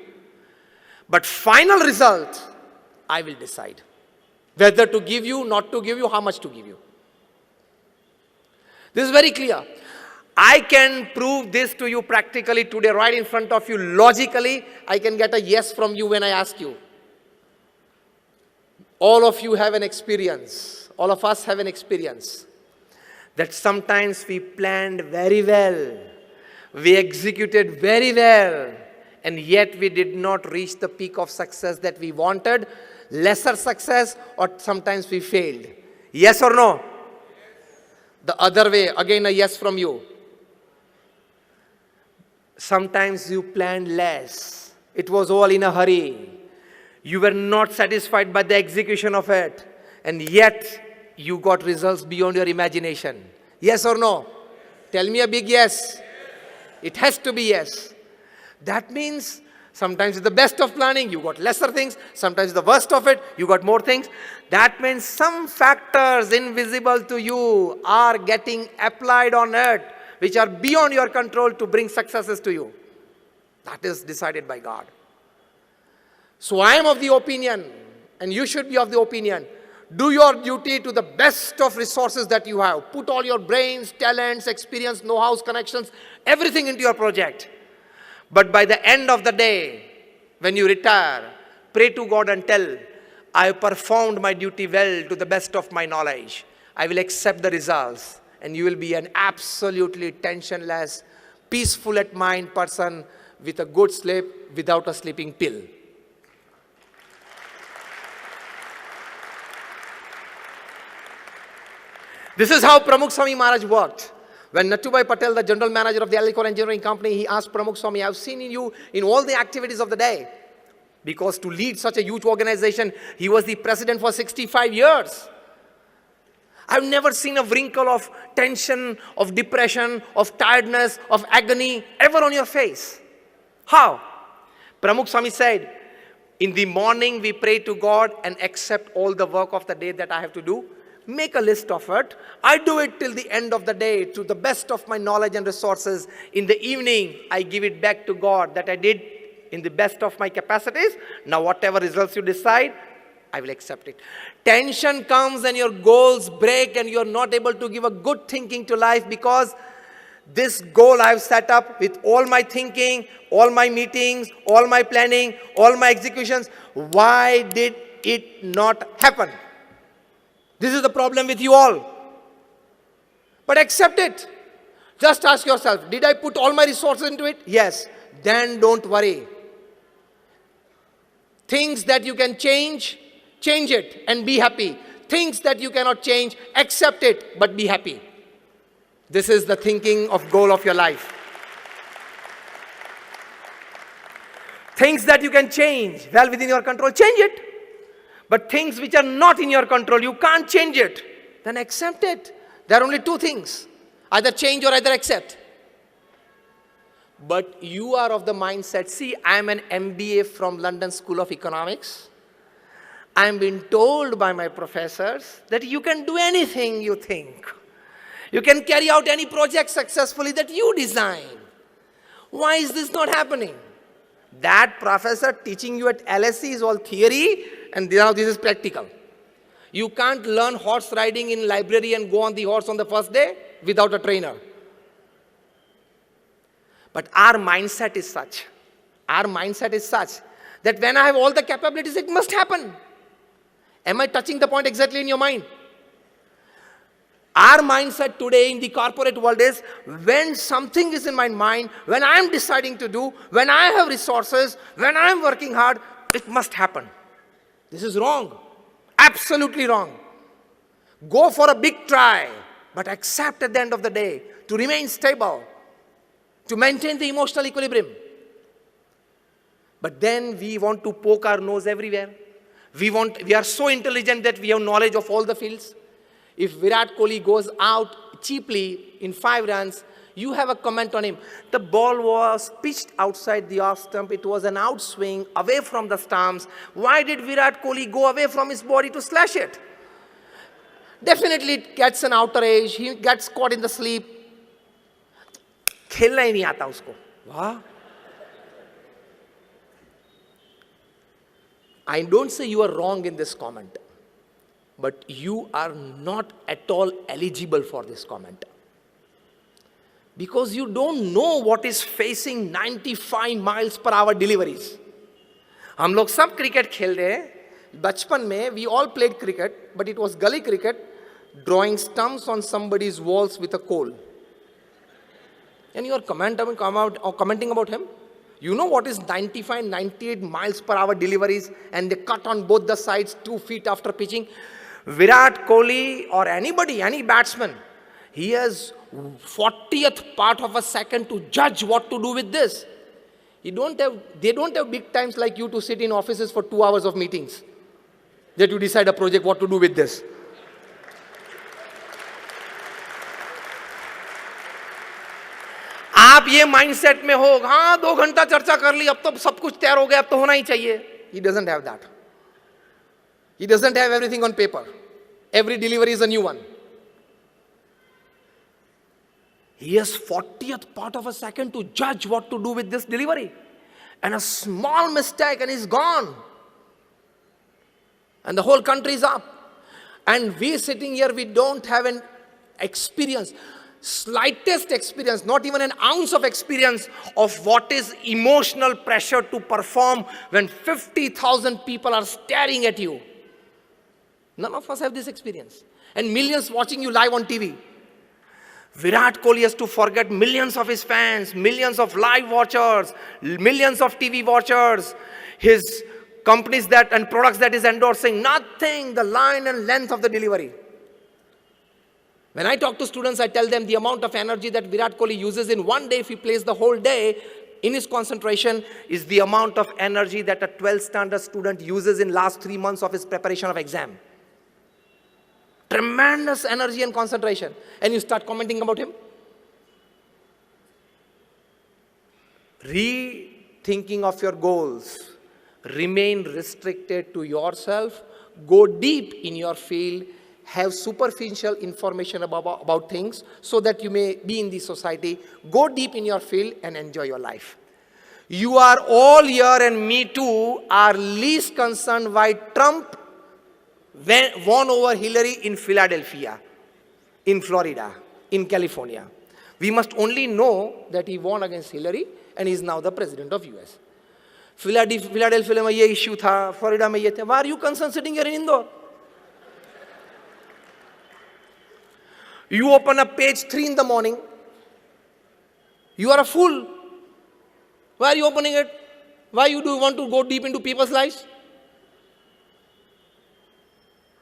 But final result, I will decide. Whether to give you, not to give you, how much to give you. This is very clear. I can prove this to you practically today, right in front of you. Logically, I can get a yes from you when I ask you. All of you have an experience. All of us have an experience. That sometimes we planned very well. We executed very well. And yet we did not reach the peak of success that we wanted. Lesser success, or sometimes we failed. Yes or no? The other way, again a yes from you. Sometimes you planned less. It was all in a hurry. You were not satisfied by the execution of it. And yet, you got results beyond your imagination. Yes or no? Tell me a big yes. It has to be yes. That means sometimes it's the best of planning, you got lesser things. Sometimes the worst of it, you got more things. That means some factors invisible to you are getting applied on it, which are beyond your control to bring successes to you. That is decided by God. So I am of the opinion, and you should be of the opinion, do your duty to the best of resources that you have. Put all your brains, talents, experience, know-hows, connections, everything into your project. But by the end of the day, when you retire, pray to God and tell, I have performed my duty well to the best of my knowledge. I will accept the results. And you will be an absolutely tensionless, peaceful at mind person with a good sleep without a sleeping pill. This is how Pramukh Swami Maharaj worked. When Nathubai Patel, the general manager of the Alcohol Engineering Company, he asked Pramukh Swami, I have seen you in all the activities of the day. Because to lead such a huge organization, he was the president for 65 years. I've never seen a wrinkle of tension, of depression, of tiredness, of agony ever on your face. How? Pramukh Swami said, in the morning we pray to God and accept all the work of the day that I have to do. Make a list of it. I do it till the end of the day to the best of my knowledge and resources. In the evening, I give it back to God that I did in the best of my capacities. Now whatever results you decide, I will accept it. Tension comes and your goals break and you're not able to give a good thinking to life because this goal I've set up with all my thinking, all my meetings, all my planning, all my executions. Why did it not happen? This is the problem with you all. But accept it. Just ask yourself, did I put all my resources into it? Yes. Then don't worry. Things that you can change, change it and be happy. Things that you cannot change, accept it but be happy. This is the thinking of goal of your life. Things that you can change, well within your control, change it. But things which are not in your control, you can't change it, then accept it. There are only two things, either change or either accept. But you are of the mindset, see, I am an MBA from London School of Economics. I am being told by my professors that you can do anything you think. You can carry out any project successfully that you design. Why is this not happening? That professor teaching you at LSE is all theory, and now this is practical. You can't learn horse riding in library and go on the horse on the first day without a trainer. But our mindset is such that when I have all the capabilities, it must happen. Am I touching the point exactly in your mind? Our mindset today in the corporate world is, when something is in my mind, when I am deciding to do, when I have resources, when I am working hard, it must happen. This is wrong. Absolutely wrong. Go for a big try, but accept at the end of the day to remain stable, to maintain the emotional equilibrium. But then we want to poke our nose everywhere. We are so intelligent that we have knowledge of all the fields. If Virat Kohli goes out cheaply in 5 runs, you have a comment on him. The ball was pitched outside the off stump. It was an outswing away from the stumps. Why did Virat Kohli go away from his body to slash it? Definitely it gets an outer edge. He gets caught in the sleep. खेलना ही नहीं आता उसको. वाह. I don't say you are wrong in this comment, but you are not at all eligible for this comment. Because you don't know what is facing 95 miles per hour deliveries. हम लोग सब cricket खेल रहे हैं. बचपन में we all played cricket, but it was gully cricket, drawing stumps on somebody's walls with a coal. And you are commenting about him. You know what is 95, 98 miles per hour deliveries, and they cut on both the sides 2 feet after pitching. Virat Kohli or anybody, any batsman, he has 40th part of a second to judge what to do with this. They don't have big times like you to sit in offices for 2 hours of meetings that you decide a project what to do with this. आप ये mindset में हो, हाँ 2 घंटा चर्चा कर ली, अब तो सब कुछ तैयार हो गया, अब तो होना ही चाहिए. He doesn't have that. He doesn't have everything on paper. Every delivery is a new one. He has 40th part of a second to judge what to do with this delivery. And a small mistake and he's gone. And the whole country is up. And we sitting here, we don't have an experience, slightest experience, not even an ounce of experience of what is emotional pressure to perform when 50,000 people are staring at you. None of us have this experience. And millions watching you live on TV. Virat Kohli has to forget millions of his fans, millions of live watchers, millions of TV watchers, his companies that and products that is endorsing, nothing, the line and length of the delivery. When I talk to students, I tell them the amount of energy that Virat Kohli uses in one day, if he plays the whole day in his concentration, is the amount of energy that a 12th standard student uses in last 3 months of his preparation of exam. Tremendous energy and concentration. And you start commenting about him. Rethinking of your goals. Remain restricted to yourself. Go deep in your field. Have superficial information about things so that you may be in the society. Go deep in your field and enjoy your life. You are all here, and me too, are least concerned why Trump won over Hillary in Philadelphia, in Florida, in California. We must only know that he won against Hillary and he is now the president of US. Philadelphia में ये issue था, Florida में ये था. Why are you concerned sitting here in Indore? You open up page 3 in the morning. You are a fool. Why are you opening it? Why do you want to go deep into people's lives?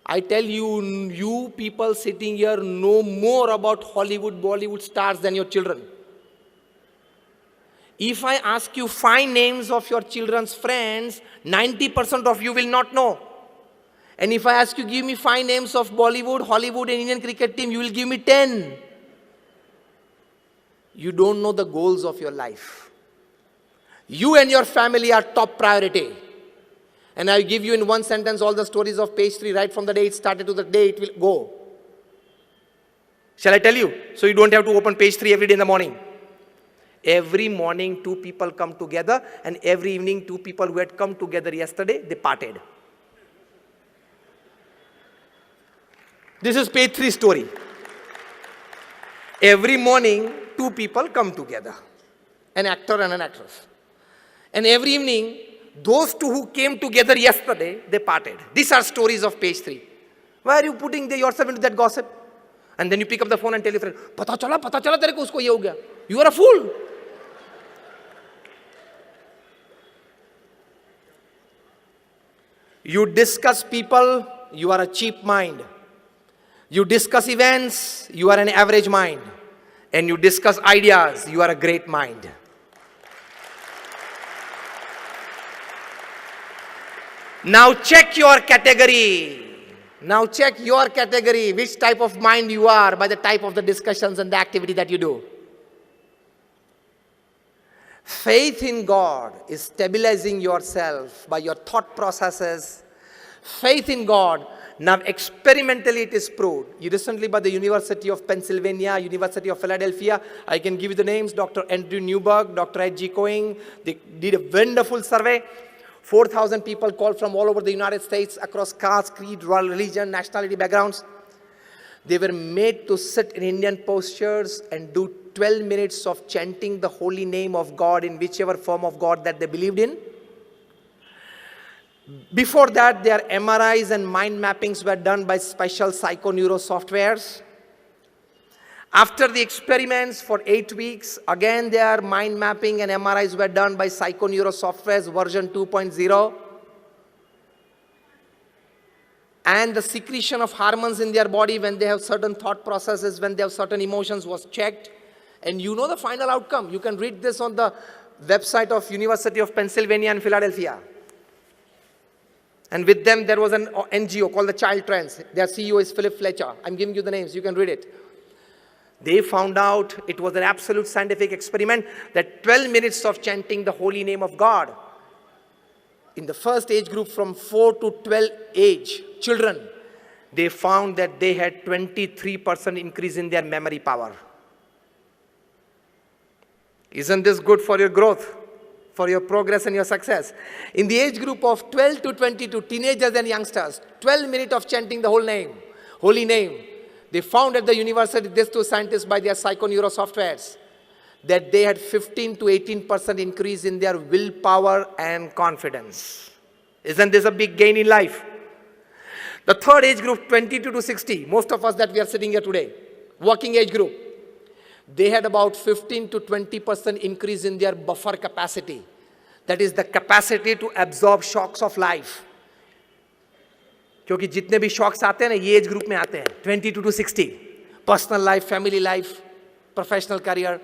I tell you, you people sitting here know more about Hollywood, Bollywood stars than your children. If I ask you 5 names of your children's friends, 90% of you will not know. And if I ask you, give me 5 names of Bollywood, Hollywood and Indian cricket team, you will give me 10. You don't know the goals of your life. You and your family are top priority. And I'll give you in one sentence all the stories of page 3, right from the day it started to the day it will go. Shall I tell you? So you don't have to open page 3 every day in the morning. Every morning, 2 people come together, and every evening, 2 people who had come together yesterday, they parted. This is page 3 story. Every morning, 2 people come together, an actor and an actress. And every evening, those 2 who came together yesterday, they parted. These are stories of page 3. Why are you putting yourself into that gossip? And then you pick up the phone and tell your friend, pata chala tere ko usko ye ho gaya. You are a fool. You discuss people, you are a cheap mind. You discuss events, you are an average mind. And you discuss ideas, you are a great mind. Now check your category. Now check your category, which type of mind you are by the type of the discussions and the activity that you do. Faith in God is stabilizing yourself by your thought processes. Faith in God, now experimentally it is proved. Recently by the University of Pennsylvania, University of Philadelphia, I can give you the names, Dr. Andrew Newberg, Dr. H.G. Coing, they did a wonderful survey. 4,000 people called from all over the United States, across caste, creed, religion, nationality, backgrounds. They were made to sit in Indian postures and do 12 minutes of chanting the holy name of God in whichever form of God that they believed in. Before that, their MRIs and mind mappings were done by special psychoneuro softwares. After the experiments for 8 weeks, again their mind mapping and MRIs were done by psychoneuro softwares version 2.0. And the secretion of hormones in their body when they have certain thought processes, when they have certain emotions was checked. And you know the final outcome. You can read this on the website of University of Pennsylvania and Philadelphia. And with them there was an NGO called the Child Trends. Their CEO is Philip Fletcher. I'm giving you the names, you can read it. They found out it was an absolute scientific experiment that 12 minutes of chanting the holy name of God in the first age group from 4 to 12 age children, they found that they had 23% increase in their memory power. Isn't this good for your growth, for your progress and your success? In the age group of 12 to 22, teenagers and youngsters, 12 minutes of chanting the holy name, they found at the university, these 2 scientists by their psychoneuro softwares, that they had 15 to 18% increase in their willpower and confidence. Isn't this a big gain in life? The third age group, 22 to 60, most of us that we are sitting here today, working age group, they had about 15 to 20% increase in their buffer capacity. That is the capacity to absorb shocks of life. क्योंकि जितने भी shocks आते हैं ना ये age group में आते हैं 22 to 60 personal life family life professional career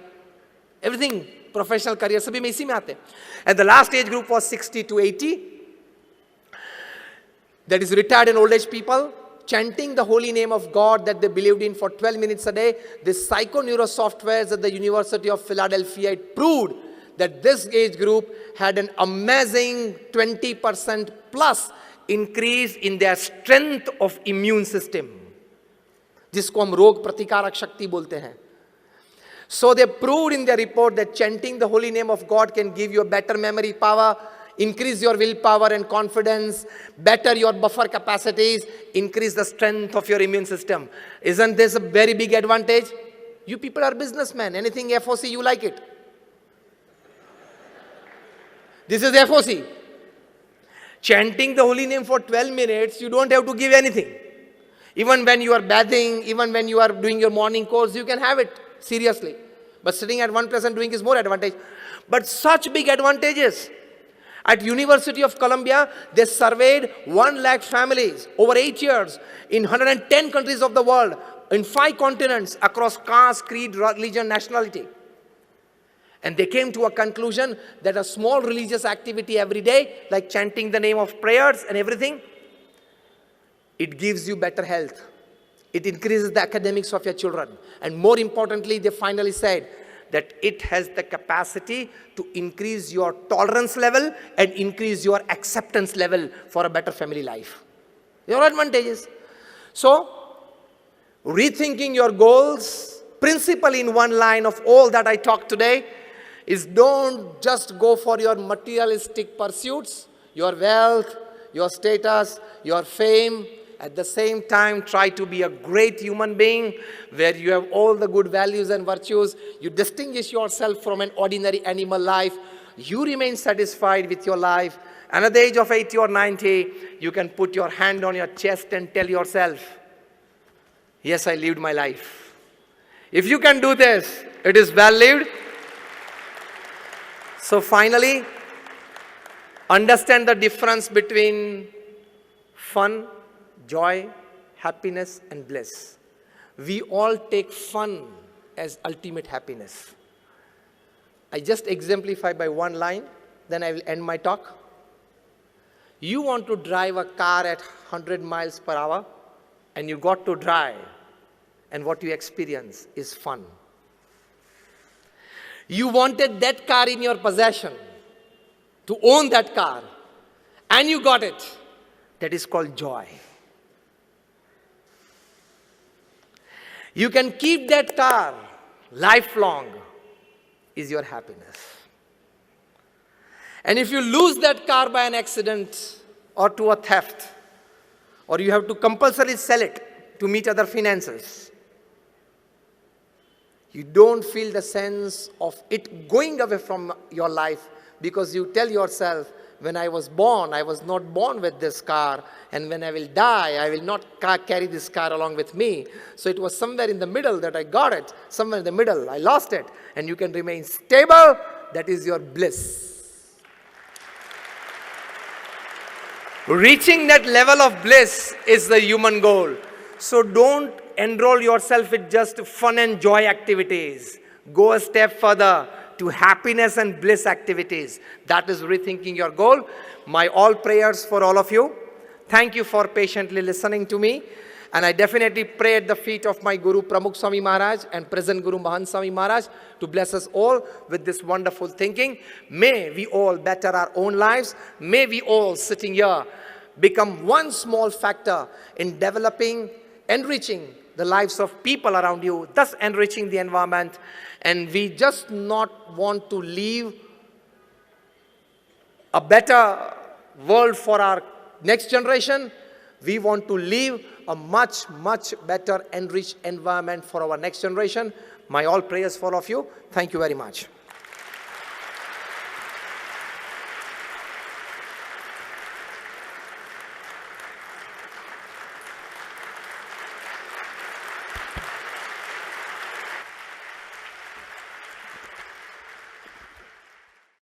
everything professional career सभी में इसी में आते हैं and the last age group was 60 to 80 that is retired and old age people chanting the holy name of God that they believed in for 12 minutes a day. This psychoneuro softwares at the University of Philadelphia, it proved that this age group had an amazing 20% plus increase in their strength of immune system, जिसको हम रोग प्रतिकारक शक्ति बोलते हैं. So they proved in their report that chanting the holy name of God can give you a better memory power, increase your willpower and confidence, better your buffer capacities, increase the strength of your immune system. Isn't this a very big advantage? You people are businessmen. Anything FOC, you like it. This is FOC. Chanting the holy name for 12 minutes, you don't have to give anything. Even when you are bathing, even when you are doing your morning course, you can have it seriously. But sitting at one place and doing is more advantage. But such big advantages. At University of Columbia, they surveyed 1 lakh families over 8 years in 110 countries of the world, in 5 continents, across caste, creed, religion, nationality. And they came to a conclusion that a small religious activity every day, like chanting the name of prayers and everything, it gives you better health. It increases the academics of your children. And more importantly, they finally said that it has the capacity to increase your tolerance level and increase your acceptance level for a better family life. Your advantages. So, rethinking your goals, principle in one line of all that I talked today, is don't just go for your materialistic pursuits, your wealth, your status, your fame. At the same time, try to be a great human being where you have all the good values and virtues. You distinguish yourself from an ordinary animal life. You remain satisfied with your life. And at the age of 80 or 90, you can put your hand on your chest and tell yourself, yes, I lived my life. If you can do this, it is well lived. So finally, understand the difference between fun, joy, happiness, and bliss. We all take fun as ultimate happiness. I just exemplify by one line, then I will end my talk. You want to drive a car at 100 miles per hour, and you got to drive, and what you experience is fun. You wanted that car in your possession, to own that car, and you got it. That is called joy. You can keep that car lifelong, is your happiness. And if you lose that car by an accident or to a theft, or you have to compulsorily sell it to meet other finances, you don't feel the sense of it going away from your life, because you tell yourself, when I was born, I was not born with this car, and when I will die, I will not carry this car along with me. So it was somewhere in the middle that I got it, somewhere in the middle I lost it, and you can remain stable. That is your bliss. Reaching that level of bliss is the human goal. So don't enroll yourself with just fun and joy activities. Go a step further to happiness and bliss activities. That is rethinking your goal. My all prayers for all of you. Thank you for patiently listening to me. And I definitely pray at the feet of my Guru Pramukh Swami Maharaj and present Guru Mahant Swami Maharaj to bless us all with this wonderful thinking. May we all better our own lives. May we all sitting here become one small factor in developing, enriching the lives of people around you, thus enriching the environment. And we just not want to leave a better world for our next generation. We want to leave a much, much better enriched environment for our next generation. My all prayers for all of you. Thank you very much.